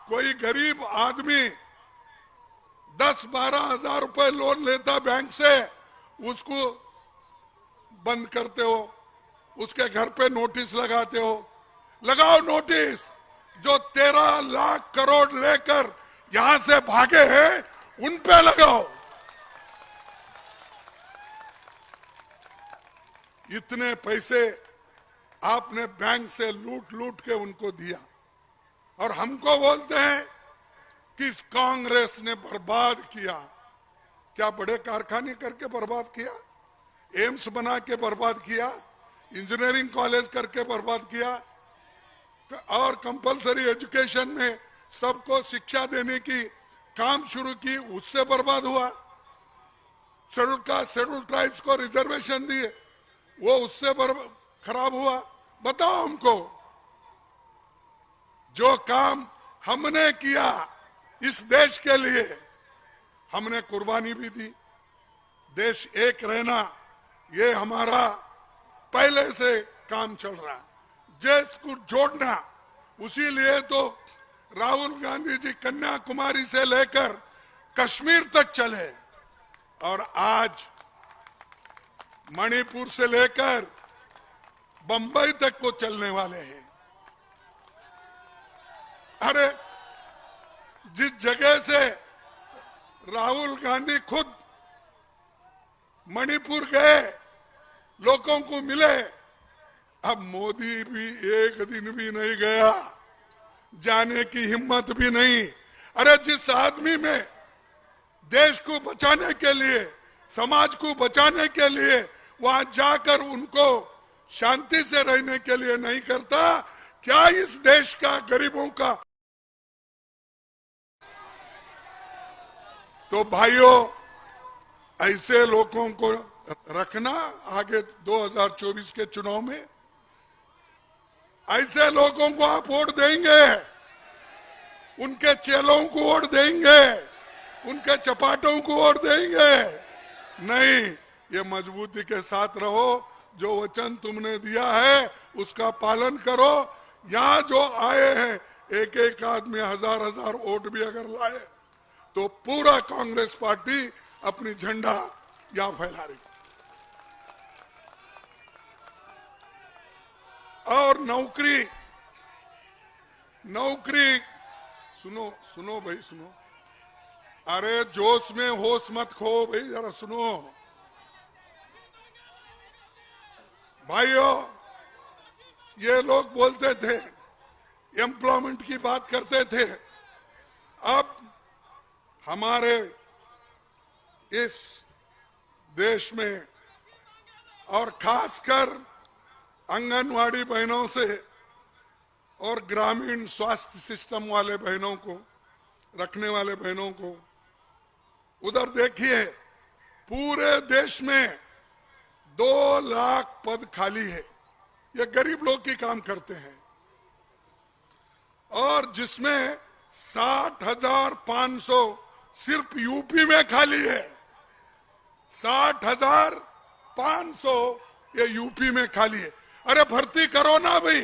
कोई गरीब आदमी 10-12 हजार रुपए लोन लेता बैंक से, उसको बंद करते हो, उसके घर पे नोटिस लगाते हो। लगाओ नोटिस। जो 13 लाख करोड़ लेकर यहां से भागे हैं उन पे लगाओ। इतने पैसे आपने बैंक से लूट लूट के उनको दिया और हमको बोलते हैं कि इस कांग्रेस ने बर्बाद किया। क्या बड़े कारखाने करके बर्बाद किया? एम्स बना के बर्बाद किया? इंजीनियरिंग कॉलेज करके बर्बाद किया? और कंपलसरी एजुकेशन में सबको शिक्षा देने की काम शुरू की, उससे बर्बाद हुआ? शेड्यूल ट्राइब्स को रिजर्वेशन दिए, वो उससे खराब हुआ? बताओ हमको। जो काम हमने किया इस देश के लिए, हमने कुर्बानी भी दी। देश एक रहना, ये हमारा पहले से काम चल रहा है। देश को जोड़ना, उसी लिए तो राहुल गांधी जी कन्याकुमारी से लेकर कश्मीर तक चले और आज मणिपुर से लेकर बंबई तक को चलने वाले हैं। अरे जिस जगह से राहुल गांधी खुद मणिपुर गए, लोगों को मिले, अब मोदी भी एक दिन भी नहीं गया, जाने की हिम्मत भी नहीं। अरे जिस आदमी में देश को बचाने के लिए, समाज को बचाने के लिए वहां जाकर उनको शांति से रहने के लिए नहीं करता, क्या इस देश का गरीबों का? तो भाइयों, ऐसे लोगों को रखना आगे 2024 के चुनाव में, ऐसे लोगों को आप वोट देंगे, उनके चेलों को वोट देंगे, उनके चपाटों को वोट देंगे? नहीं, ये मजबूती के साथ रहो। जो वचन तुमने दिया है उसका पालन करो। यहाँ जो आए हैं एक एक आदमी 1000-1000 वोट भी अगर लाए तो पूरा कांग्रेस पार्टी अपनी झंडा यहाँ फैला रही। और नौकरी, सुनो भाई सुनो, अरे जोश में होश मत खो भाई, जरा सुनो भाइयों। ये लोग बोलते थे, एम्प्लॉयमेंट की बात करते थे। अब हमारे इस देश में और खासकर आंगनवाड़ी बहनों से और ग्रामीण स्वास्थ्य सिस्टम वाले बहनों को, रखने वाले बहनों को, उधर देखिए पूरे देश में 2 लाख पद खाली है। ये गरीब लोग की काम करते हैं और जिसमें 60,500 सिर्फ यूपी में खाली है। 60,500 ये यूपी में खाली है। अरे भर्ती करो ना भाई।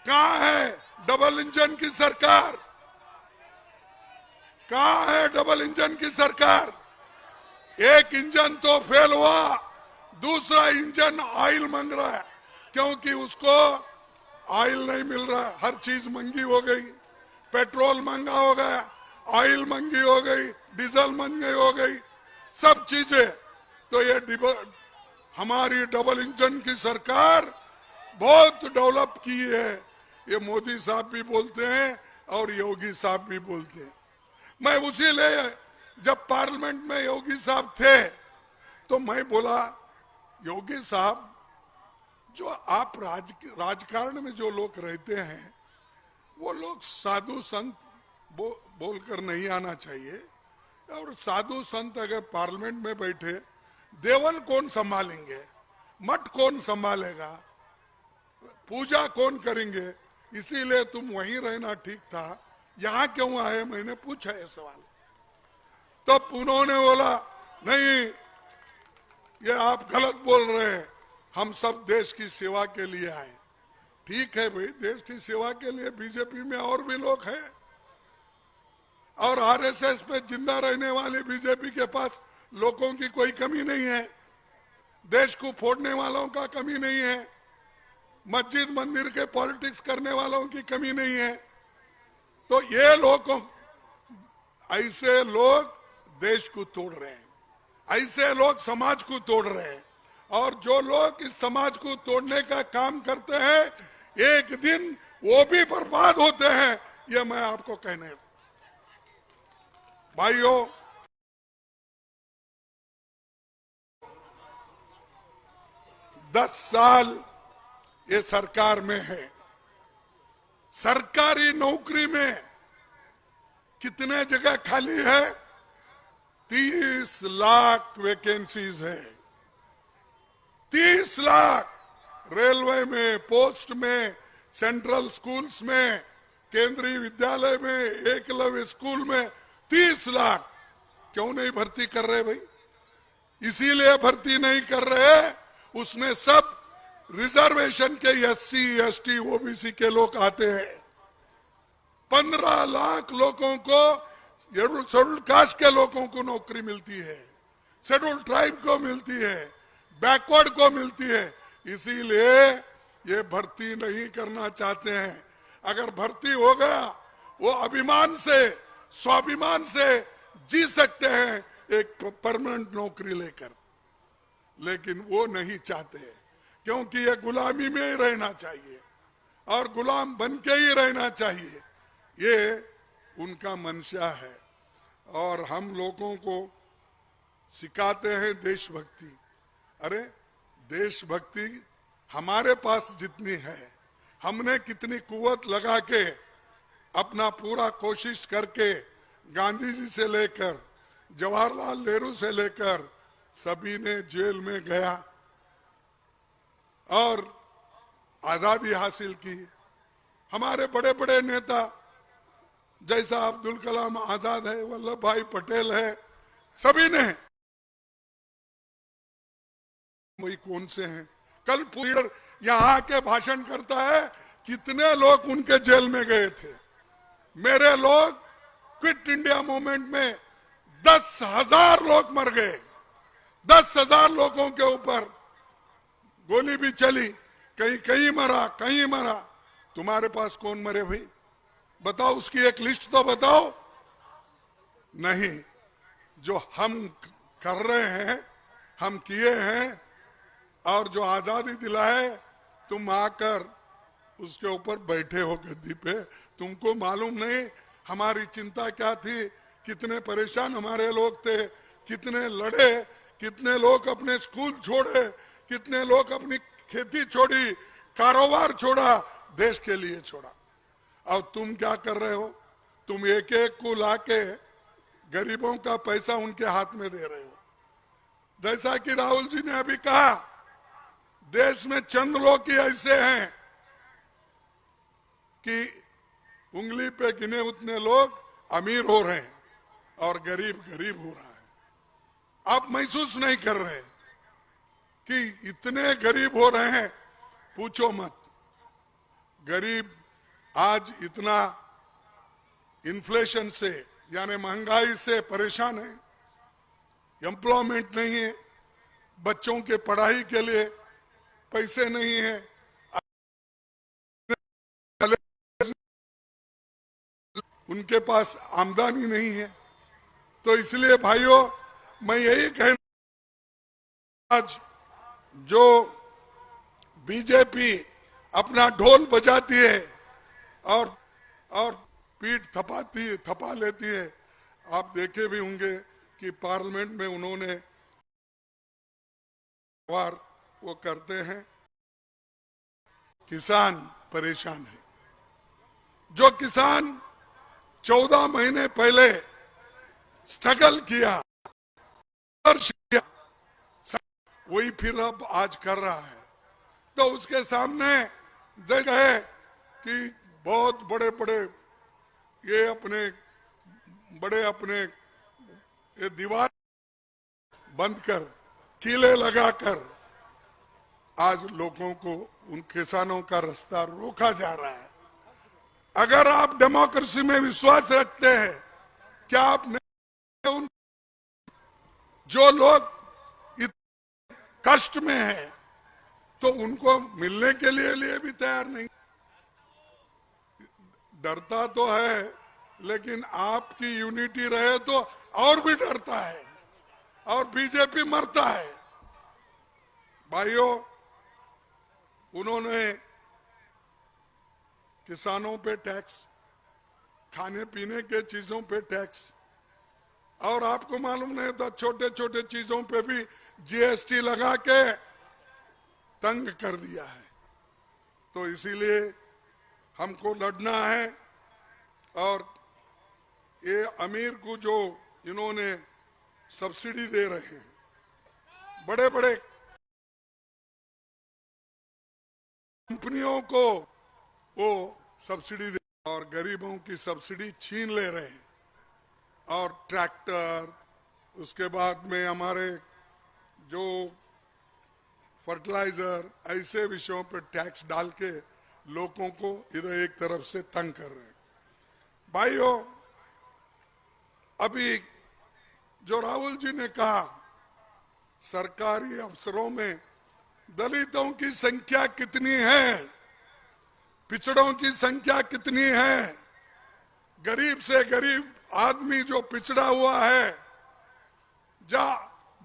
कहां है डबल इंजन की सरकार? कहां है डबल इंजन की सरकार? एक इंजन तो फेल हुआ, दूसरा इंजन ऑयल मांग रहा है क्योंकि उसको ऑयल नहीं मिल रहा। हर चीज महंगी हो गई, पेट्रोल महंगा हो गया, ऑयल महंगी हो गई, डीजल महंगी हो गई, सब चीजें। तो ये हमारी डबल इंजन की सरकार बहुत डेवलप की है। ये मोदी साहब भी बोलते हैं और योगी साहब भी बोलते हैं। मैं उसी लिए जब पार्लियामेंट में योगी साहब थे तो मैं बोला, योगी साहब, जो आप राजकारण में जो लोग रहते हैं वो लोग साधु संत बोलकर नहीं आना चाहिए। और साधु संत अगर पार्लियामेंट में बैठे, देवल कौन संभालेंगे, मठ कौन संभालेगा, पूजा कौन करेंगे? इसीलिए तुम वहीं रहना ठीक था, यहां क्यों आए? मैंने पूछा ये सवाल। तब उन्होंने बोला, नहीं ये आप गलत बोल रहे हैं, हम सब देश की सेवा के लिए आए। ठीक है भाई, देश की सेवा के लिए बीजेपी में और भी लोग हैं और आरएसएस पे जिंदा रहने वाले बीजेपी के पास लोगों की कोई कमी नहीं है। देश को फोड़ने वालों का कमी नहीं है, मस्जिद मंदिर के पॉलिटिक्स करने वालों की कमी नहीं है। तो ये लोग, ऐसे लोग देश को तोड़ रहे हैं, ऐसे लोग समाज को तोड़ रहे हैं। और जो लोग इस समाज को तोड़ने का काम करते हैं, एक दिन वो भी बर्बाद होते हैं। ये मैं आपको कहने, भाइयों, दस साल ये सरकार में है। सरकारी नौकरी में कितने जगह खाली है? 30 लाख वैकेंसीज है। 30 लाख रेलवे में, पोस्ट में, सेंट्रल स्कूल्स में, केंद्रीय विद्यालय में, एकलव्य स्कूल में 30 लाख। क्यों नहीं भर्ती कर रहे भाई? इसीलिए भर्ती नहीं कर रहे, उसमें सब रिजर्वेशन के एससी, एसटी, ओबीसी के लोग आते हैं। 15 लाख लोगों को, शेड्यूल कास्ट के लोगों को नौकरी मिलती है, शेड्यूल ट्राइब को मिलती है, बैकवर्ड को मिलती है। इसीलिए ये भर्ती नहीं करना चाहते हैं। अगर भर्ती हो गया, वो अभिमान से, स्वाभिमान से जी सकते हैं एक परमानेंट नौकरी लेकर, लेकिन वो नहीं चाहते क्योंकि ये गुलामी में ही रहना चाहिए और गुलाम बन के ही रहना चाहिए। ये उनका मंशा है और हम लोगों को सिखाते हैं देशभक्ति। अरे देशभक्ति हमारे पास जितनी है, हमने कितनी कुव्वत लगा के अपना पूरा कोशिश करके गांधी जी से लेकर जवाहरलाल नेहरू से लेकर सभी ने जेल में गया और आजादी हासिल की। हमारे बड़े बड़े नेता जैसा अब्दुल कलाम आजाद है, वल्लभ भाई पटेल है, सभी ने, वही कौन से हैं। कल पूरी यहाँ आके भाषण करता है, कितने लोग उनके जेल में गए थे। मेरे लोग क्विट इंडिया मूवमेंट में 10,000 लोग मर गए, 10,000 लोगों के ऊपर गोली भी चली, कहीं कहीं मरा, कहीं मरा। तुम्हारे पास कौन मरे भाई? बताओ, उसकी एक लिस्ट तो बताओ। नहीं, जो हम कर रहे हैं, हम किए हैं, और जो आजादी दिलाए, तुम आकर उसके ऊपर बैठे हो गद्दी पे। तुमको मालूम नहीं हमारी चिंता क्या थी, कितने परेशान हमारे लोग थे, कितने लड़े, कितने लोग अपने स्कूल छोड़े, कितने लोग अपनी खेती छोड़ी, कारोबार छोड़ा, देश के लिए छोड़ा। और तुम क्या कर रहे हो? तुम एक एक को लाके गरीबों का पैसा उनके हाथ में दे रहे हो। जैसा कि राहुल जी ने अभी कहा, देश में चंद लोग ही ऐसे हैं कि उंगली पे गिने उतने लोग अमीर हो रहे हैं और गरीब गरीब हो रहा है। आप महसूस नहीं कर रहे कि इतने गरीब हो रहे हैं, पूछो मत। गरीब आज इतना इन्फ्लेशन से यानी महंगाई से परेशान है, एम्प्लॉयमेंट नहीं है, बच्चों के पढ़ाई के लिए पैसे नहीं है, उनके पास आमदनी नहीं है। तो इसलिए भाइयों, मैं यही कहना, आज जो बीजेपी अपना ढोल बजाती है और पीठ थपा लेती है। आप देखे भी होंगे कि पार्लियामेंट में उन्होंने वो करते हैं, किसान परेशान है। जो किसान 14 महीने पहले स्ट्रगल किया, संघर्ष किया, वही फिर अब आज कर रहा है। तो उसके सामने जगह है कि बहुत बड़े बड़े ये दीवार बंद कर, किले लगाकर आज लोगों को, उन किसानों का रास्ता रोका जा रहा है। अगर आप डेमोक्रेसी में विश्वास रखते हैं, क्या आप नहीं, जो लोग कष्ट में हैं तो उनको मिलने के लिए भी तैयार नहीं। डरता तो है, लेकिन आपकी यूनिटी रहे तो और भी डरता है, और बीजेपी मरता है। भाइयों, उन्होंने किसानों पे टैक्स, खाने पीने के चीजों पे टैक्स, और आपको मालूम नहीं था छोटे छोटे चीजों पे भी जीएसटी लगा के तंग कर दिया है। तो इसीलिए हमको लड़ना है। और ये अमीर को जो इन्होंने सब्सिडी दे रहे हैं, बड़े बड़े कंपनियों को वो सब्सिडी दे, और गरीबों की सब्सिडी छीन ले रहे हैं। और ट्रैक्टर, उसके बाद में हमारे जो फर्टिलाइजर, ऐसे विषयों पर टैक्स डाल के लोगों को इधर एक तरफ से तंग कर रहे हैं। भाइयों, अभी जो राहुल जी ने कहा, सरकारी अफसरों में दलितों की संख्या कितनी है, पिछड़ों की संख्या कितनी है, गरीब से गरीब आदमी जो पिछड़ा हुआ है,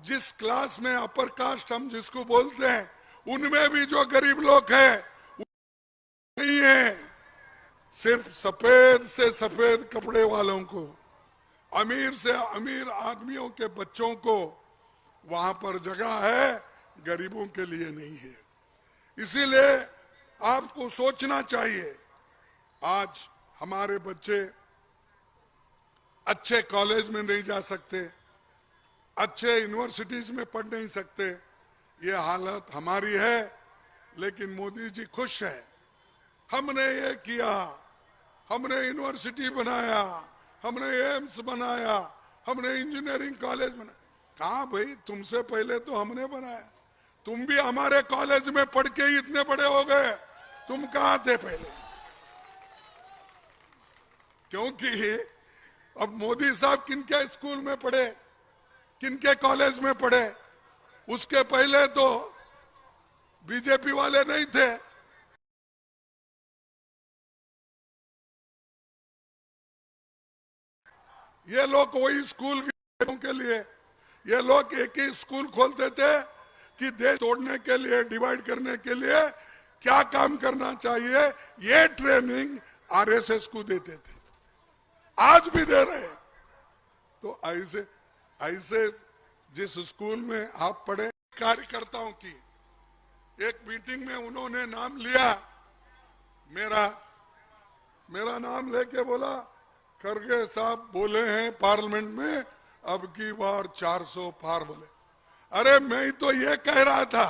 जिस क्लास में अपर कास्ट हम जिसको बोलते हैं, उनमें भी जो गरीब लोग हैं नहीं है। सिर्फ सफेद से सफेद कपड़े वालों को, अमीर से अमीर आदमियों के बच्चों को वहां पर जगह है, गरीबों के लिए नहीं है। इसीलिए आपको सोचना चाहिए। आज हमारे बच्चे अच्छे कॉलेज में नहीं जा सकते, अच्छे यूनिवर्सिटीज में पढ़ नहीं सकते, ये हालत हमारी है। लेकिन मोदी जी खुश है, हमने ये किया, हमने यूनिवर्सिटी बनाया, हमने एम्स बनाया, हमने इंजीनियरिंग कॉलेज बनाया। कहा भाई, तुमसे पहले तो हमने बनाया, तुम भी हमारे कॉलेज में पढ़ के ही इतने बड़े हो गए, तुम कहां थे पहले? क्योंकि अब मोदी साहब किनके स्कूल में पढ़े, किनके कॉलेज में पढ़े, उसके पहले तो बीजेपी वाले नहीं थे। ये लोग वही स्कूल के लिए, ये लोग एक ही स्कूल खोलते थे कि देश तोड़ने के लिए, डिवाइड करने के लिए क्या काम करना चाहिए, ये ट्रेनिंग आरएसएस को देते थे, आज भी दे रहे हैं। तो ऐसे जिस स्कूल में आप पढ़े, कार्यकर्ताओं की एक मीटिंग में उन्होंने नाम लिया, मेरा नाम लेके बोला, खड़गे साहब बोले हैं पार्लियामेंट में अब की बार 400 पार बोले। अरे मैं तो ये कह रहा था,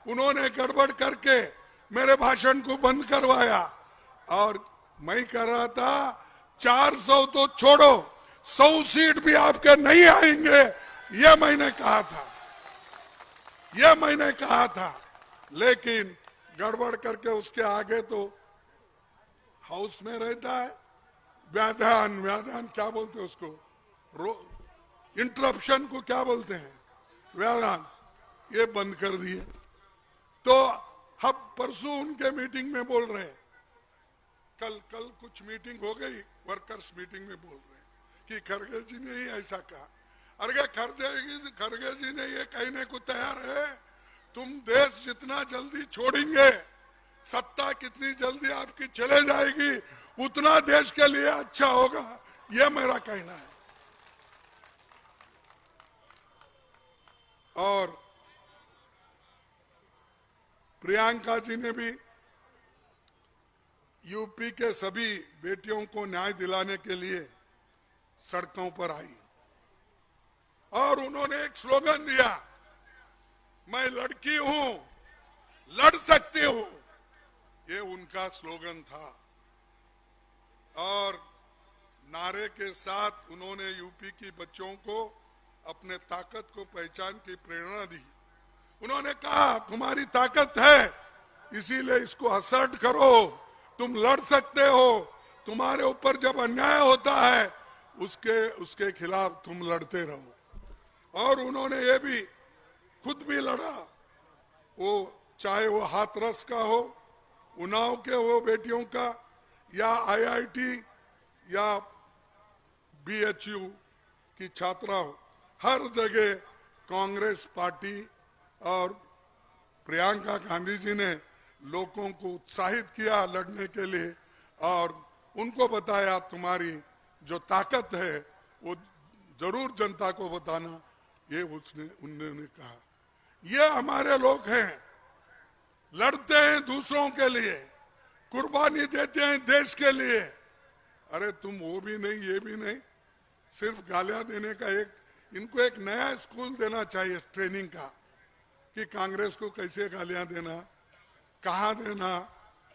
उन्होंने गड़बड़ करके मेरे भाषण को बंद करवाया। और मैं कह रहा था 400 तो छोड़ो, 100 सीट भी आपके नहीं आएंगे, ये मैंने कहा था। लेकिन गड़बड़ करके उसके आगे तो हाउस में रहता है व्याधान क्या बोलते हैं उसको, इंटरप्शन को क्या बोलते हैं, व्याधान, ये बंद कर दिए। तो हम परसों उनके मीटिंग में बोल रहे हैं, कल कुछ मीटिंग हो गई, वर्कर्स मीटिंग में बोल रहे हैं कि खड़गे जी ने ही ऐसा कहा। अरे खड़गे जी ने ये कहने को तैयार है, तुम देश जितना जल्दी छोड़ेंगे, सत्ता कितनी जल्दी आपकी चले जाएगी, उतना देश के लिए अच्छा होगा, यह मेरा कहना है। और प्रियंका जी ने भी यूपी के सभी बेटियों को न्याय दिलाने के लिए सड़कों पर आई और उन्होंने एक स्लोगन दिया, मैं लड़की हूं, लड़ सकती हूं, ये उनका स्लोगन था। और नारे के साथ उन्होंने यूपी की बच्चों को अपने ताकत को पहचान की प्रेरणा दी। उन्होंने कहा तुम्हारी ताकत है, इसीलिए इसको असर्ट करो, तुम लड़ सकते हो, तुम्हारे ऊपर जब अन्याय होता है उसके खिलाफ तुम लड़ते रहो। और उन्होंने ये भी खुद भी लड़ा, वो चाहे वो हाथरस का हो, उन्नाव के हो बेटियों का, या आईआईटी या बीएचयू की छात्रा हो, हर जगह कांग्रेस पार्टी और प्रियंका गांधी जी ने लोगों को उत्साहित किया लड़ने के लिए और उनको बताया तुम्हारी जो ताकत है वो जरूर जनता को बताना, ये उन्होंने कहा। ये हमारे लोग हैं, लड़ते हैं दूसरों के लिए, कुर्बानी देते हैं देश के लिए। अरे तुम वो भी नहीं, ये भी नहीं, सिर्फ गालियां देने का इनको एक नया स्कूल देना चाहिए ट्रेनिंग का, कि कांग्रेस को कैसे गालियां देना, कहां देना,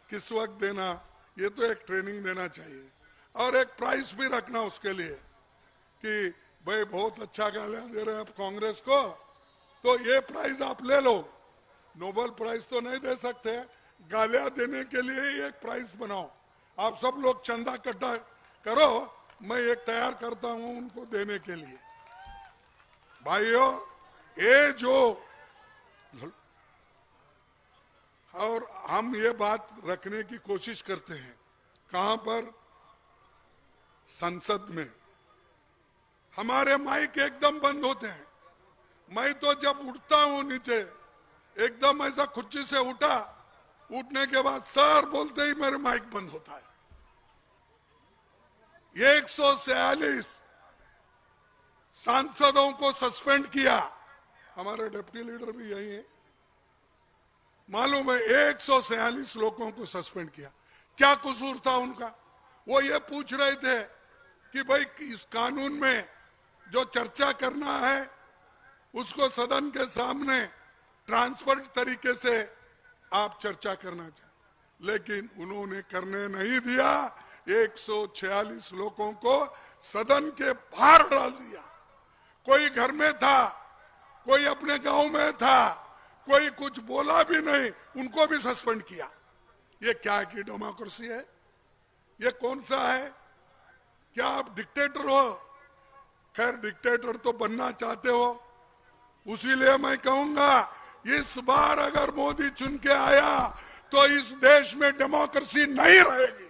किस वक्त देना, ये तो एक ट्रेनिंग देना चाहिए। और एक प्राइस भी रखना उसके लिए कि भाई बहुत अच्छा गालियां दे रहे हैं आप कांग्रेस को, तो ये प्राइज आप ले लो। नोबेल प्राइज तो नहीं दे सकते, गालियां देने के लिए ही एक प्राइज बनाओ। आप सब लोग चंदा इकट्ठा करो, मैं एक तैयार करता हूं उनको देने के लिए। भाइयों, ये जो, और हम ये बात रखने की कोशिश करते हैं, कहां पर? संसद में हमारे माइक एकदम बंद होते हैं। मैं तो जब उठता हूं नीचे, एकदम ऐसा खुच्ची से उठा, उठने के बाद सर बोलते ही मेरे माइक बंद होता है। 146 सांसदों को सस्पेंड किया, हमारे डिप्टी लीडर भी यही है, मालूम है 146 लोगों को सस्पेंड किया। क्या कसूर था उनका? वो ये पूछ रहे थे कि भाई इस कानून में जो चर्चा करना है उसको सदन के सामने ट्रांसपेरेंट तरीके से आप चर्चा करना चाहिए, लेकिन उन्होंने करने नहीं दिया। 146 लोगों को सदन के बाहर डाल दिया। कोई घर में था, कोई अपने गांव में था, कोई कुछ बोला भी नहीं, उनको भी सस्पेंड किया। ये क्या की डेमोक्रेसी है? ये कौन सा है? क्या आप डिक्टेटर हो? खैर डिक्टेटर तो बनना चाहते हो, उसीलिए मैं कहूंगा इस बार अगर मोदी चुन के आया तो इस देश में डेमोक्रेसी नहीं रहेगी।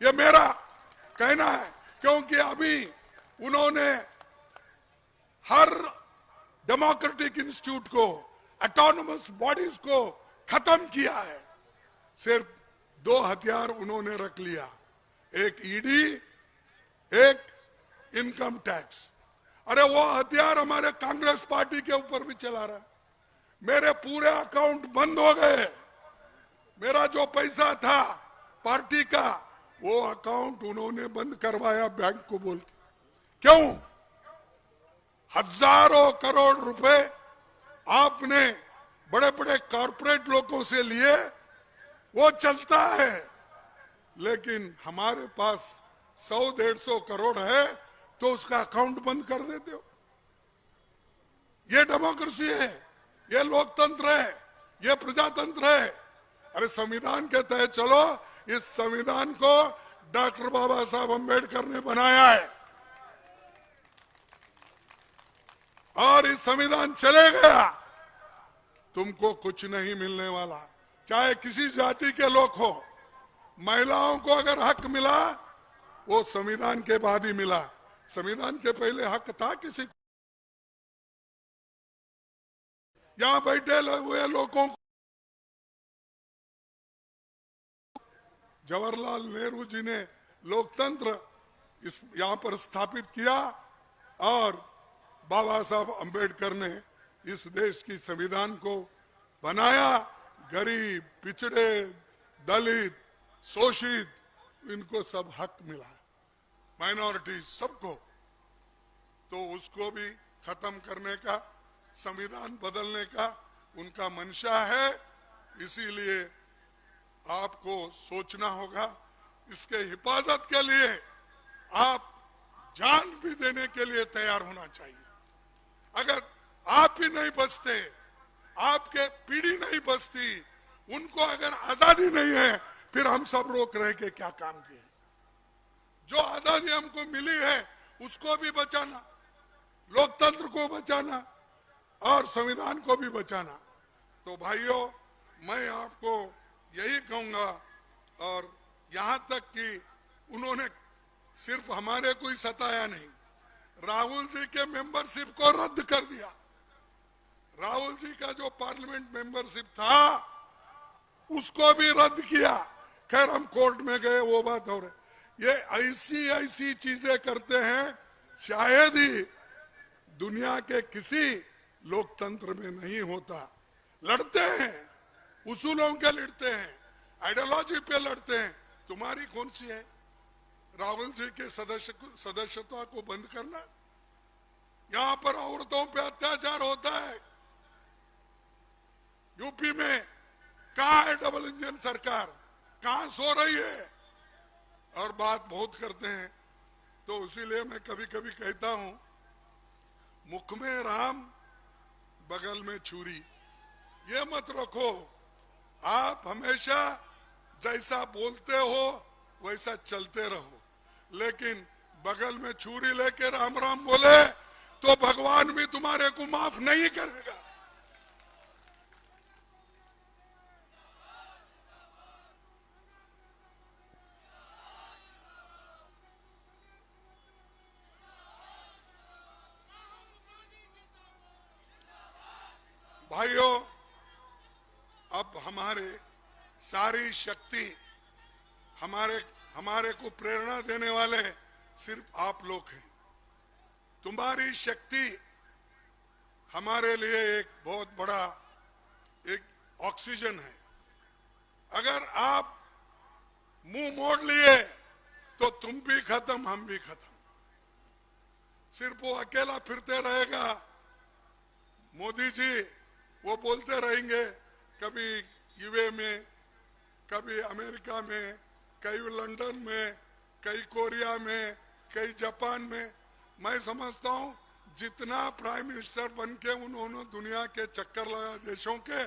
ये मेरा कहना है, क्योंकि अभी उन्होंने हर डेमोक्रेटिक इंस्टीट्यूट को, ऑटोनोमस बॉडीज को खत्म किया है। सिर्फ 2 हथियार उन्होंने रख लिया, एक ईडी, एक इनकम टैक्स। अरे वो हथियार हमारे कांग्रेस पार्टी के ऊपर भी चला रहा है। मेरे पूरे अकाउंट बंद हो गए। मेरा जो पैसा था पार्टी का, वो अकाउंट उन्होंने बंद करवाया बैंक को बोल के। क्यों? हजारों करोड़ रुपए आपने बड़े बड़े कॉरपोरेट लोगों से लिए, वो चलता है, लेकिन हमारे पास 100-150 करोड़ है तो उसका अकाउंट बंद कर देते हो। ये डेमोक्रेसी है, ये लोकतंत्र है, ये प्रजातंत्र है। अरे संविधान के तहत चलो। इस संविधान को डॉक्टर बाबा साहब अम्बेडकर ने बनाया है और इस संविधान चले गया, तुमको कुछ नहीं मिलने वाला। चाहे किसी जाति के लोग हो, महिलाओं को अगर हक मिला वो संविधान के बाद ही मिला। संविधान के पहले हक था किसी को? यहां बैठे हुए लोगों को जवाहरलाल नेहरू जी ने लोकतंत्र इस यहां पर स्थापित किया और बाबा साहब अम्बेडकर ने इस देश की संविधान को बनाया। गरीब, पिछड़े, दलित, शोषित, इनको सब हक मिला, माइनॉरिटी सबको। तो उसको भी खत्म करने का, संविधान बदलने का उनका मंशा है। इसीलिए आपको सोचना होगा, इसके हिफाजत के लिए आप जान भी देने के लिए तैयार होना चाहिए। अगर आप ही नहीं बचते, आपके पीढ़ी नहीं बचती, उनको अगर आजादी नहीं है, फिर हम सब रोक रहे के क्या काम किए? जो आजादी हमको मिली है उसको भी बचाना, लोकतंत्र को बचाना और संविधान को भी बचाना। तो भाइयों, मैं आपको यही कहूंगा, और यहां तक कि उन्होंने सिर्फ हमारे को ही सताया नहीं, राहुल जी के मेंबरशिप को रद्द कर दिया। राहुल जी का जो पार्लियामेंट मेंबरशिप था उसको भी रद्द किया। खैर हम कोर्ट में गए, वो बात हो रही। ये ऐसी चीजें करते हैं, शायद ही दुनिया के किसी लोकतंत्र में नहीं होता। लड़ते हैं, उसूलों के लड़ते हैं, आइडियोलॉजी पे लड़ते हैं। तुम्हारी कौन सी है? राहुल जी के सदस्यता को बंद करना? यहां पर औरतों पे अत्याचार होता है। यूपी में कहां है डबल इंजन सरकार? कहां सो रही है? और बात बहुत करते हैं। तो इसीलिए मैं कभी कभी कहता हूं, मुख में राम बगल में छुरी। ये मत रखो, आप हमेशा जैसा बोलते हो वैसा चलते रहो, लेकिन बगल में छुरी लेके राम राम बोले तो भगवान भी तुम्हारे को माफ नहीं करेगा। भाइयों, अब हमारे सारी शक्ति, हमारे को प्रेरणा देने वाले सिर्फ आप लोग हैं। तुम्हारी शक्ति हमारे लिए एक बहुत बड़ा एक ऑक्सीजन है। अगर आप मुंह मोड़ लिए तो तुम भी खत्म, हम भी खत्म। सिर्फ वो अकेला फिरते रहेगा। मोदी जी वो बोलते रहेंगे, कभी यूए में, कभी अमेरिका में, कई लंदन में, कई कोरिया में, कई जापान में। मैं समझता हूं जितना प्राइम मिनिस्टर बन के उन्होंने दुनिया के चक्कर लगा देशों के,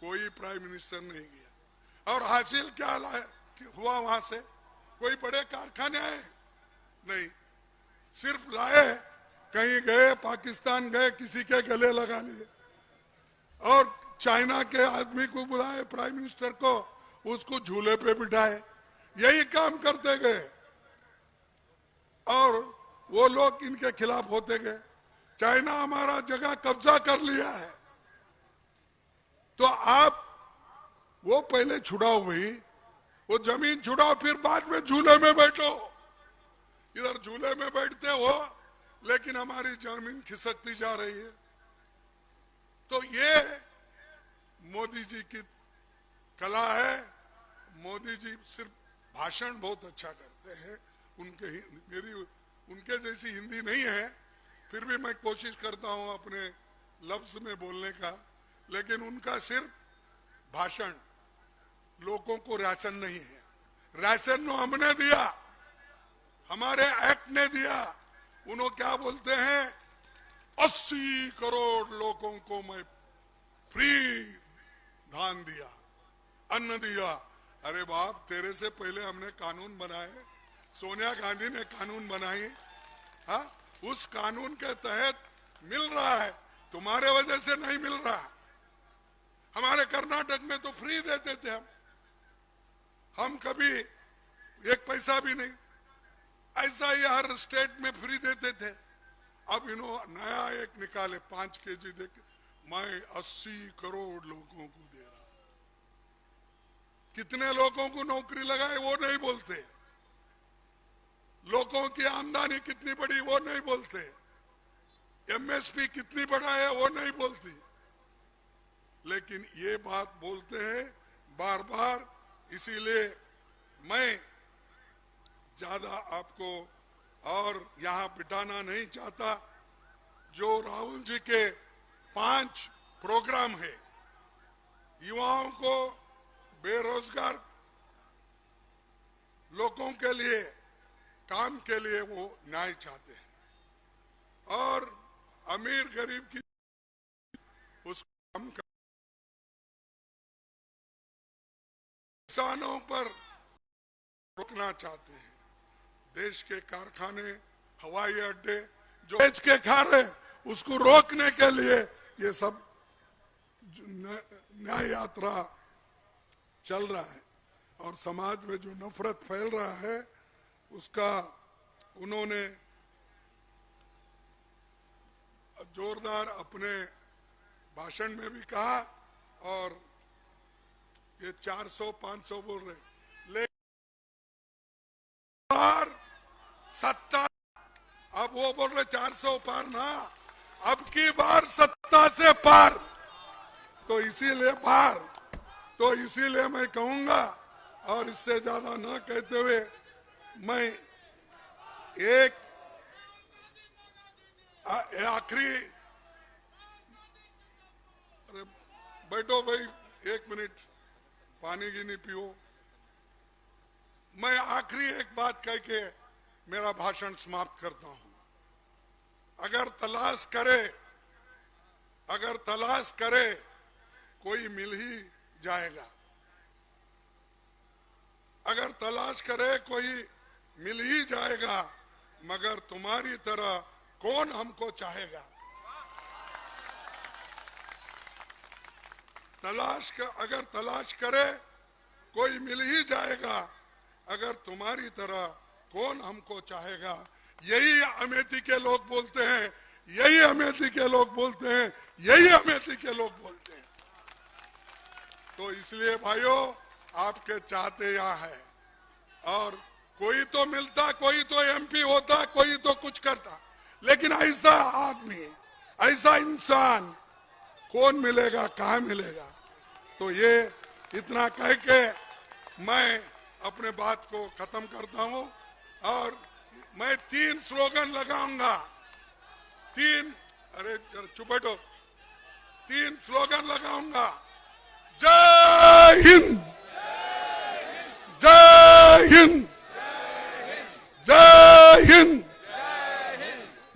कोई प्राइम मिनिस्टर नहीं गया। और हासिल क्या हुआ वहां से? कोई बड़े कारखाने आए नहीं, सिर्फ लाए, कहीं गए, पाकिस्तान गए, किसी के गले लगा लिए, और चाइना के आदमी को बुलाए प्राइम मिनिस्टर को, उसको झूले पे बिठाए, यही काम करते गए और वो लोग इनके खिलाफ होते गए। चाइना हमारा जगह कब्जा कर लिया है, तो आप वो पहले छुड़ाओ भाई, वो जमीन छुड़ाओ, फिर बाद में झूले में बैठो। इधर झूले में बैठते हो लेकिन हमारी जमीन खिसकती जा रही है। तो ये मोदी जी की कला है। मोदी जी सिर्फ भाषण बहुत अच्छा करते हैं, उनके जैसी हिंदी नहीं है, फिर भी मैं कोशिश करता हूं अपने लफ्ज में बोलने का, लेकिन उनका सिर्फ भाषण, लोगों को राशन नहीं है। राशन तो हमने दिया, हमारे एक्ट ने दिया। उन्होंने क्या बोलते हैं, 80 करोड़ लोगों को मैं फ्री धान दिया, अन्न दिया। अरे बाप, तेरे से पहले हमने कानून बनाए, सोनिया गांधी ने कानून बनाई, हाँ, उस कानून के तहत मिल रहा है, तुम्हारे वजह से नहीं मिल रहा। हमारे कर्नाटक में तो फ्री देते थे हम कभी एक पैसा भी नहीं, ऐसा ही हर स्टेट में फ्री देते थे। अब इन्होंने नया एक निकाले, 5 केजी देके मैं 80 करोड़ लोगों को दे रहा। कितने लोगों को नौकरी लगाए वो नहीं बोलते, लोगों की आमदनी कितनी बढ़ी वो नहीं बोलते, एमएसपी कितनी बढ़ा है वो नहीं बोलती, लेकिन ये बात बोलते हैं बार बार। इसीलिए मैं ज्यादा आपको और यहां बिठाना नहीं चाहता। जो राहुल जी के 5 प्रोग्राम है, युवाओं को, बेरोजगार लोगों के लिए, काम के लिए वो न्याय चाहते हैं और अमीर गरीब की उसको कम कर, किसानों पर रोकना चाहते हैं। देश के कारखाने, हवाई अड्डे जो बेच के खा रहे, उसको रोकने के लिए ये सब न्याय यात्रा चल रहा है। और समाज में जो नफरत फैल रहा है उसका उन्होंने जोरदार अपने भाषण में भी कहा। और ये 400-500 बोल रहे, लेकिन सत्ता, अब वो बोल रहे 400 पार ना, अब की बार सत्ता से पार, तो इसीलिए पार। तो इसीलिए मैं कहूंगा, और इससे ज्यादा न कहते हुए मैं एक आखिरी, अरे बैठो भाई, 1 मिनट पानी की नहीं पियो। मैं आखिरी एक बात कह के मेरा भाषण समाप्त करता हूं। अगर तलाश करे कोई मिल ही जाएगा। अगर तलाश करे कोई मिल ही जाएगा, मगर तुम्हारी तरह कौन हमको चाहेगा। अगर तलाश करे कोई मिल ही जाएगा, अगर तुम्हारी तरह कौन हमको चाहेगा। यही अमेठी के लोग बोलते हैं, यही अमेठी के लोग बोलते हैं, यही अमेठी के लोग बोलते हैं। तो इसलिए भाइयों, आपके चाहते यहाँ है, और कोई तो मिलता, कोई तो एमपी होता, कोई तो कुछ करता, लेकिन ऐसा आदमी, ऐसा इंसान कौन मिलेगा, कहाँ मिलेगा। तो ये इतना कह के मैं अपने बात को खत्म करता हूं और मैं 3 स्लोगन लगाऊंगा। 3, अरे जरा चुप बैठो, 3 स्लोगन लगाऊंगा। जय हिंद, जय हिंद, जय हिंद,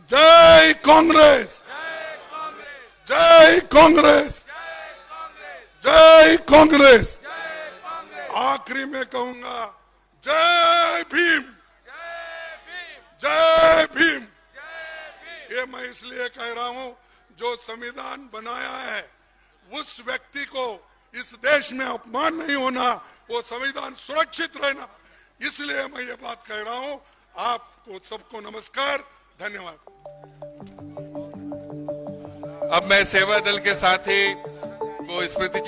जय कांग्रेस, जय कांग्रेस, जय कांग्रेस। आखिरी में कहूंगा जय भीम, जय भीम। ये मैं इसलिए कह रहा हूं, जो संविधान बनाया है उस व्यक्ति को इस देश में अपमान नहीं होना, वो संविधान सुरक्षित रहना, इसलिए मैं ये बात कह रहा हूं। आपको सबको नमस्कार, धन्यवाद। अब मैं सेवा दल के साथी को स्मृति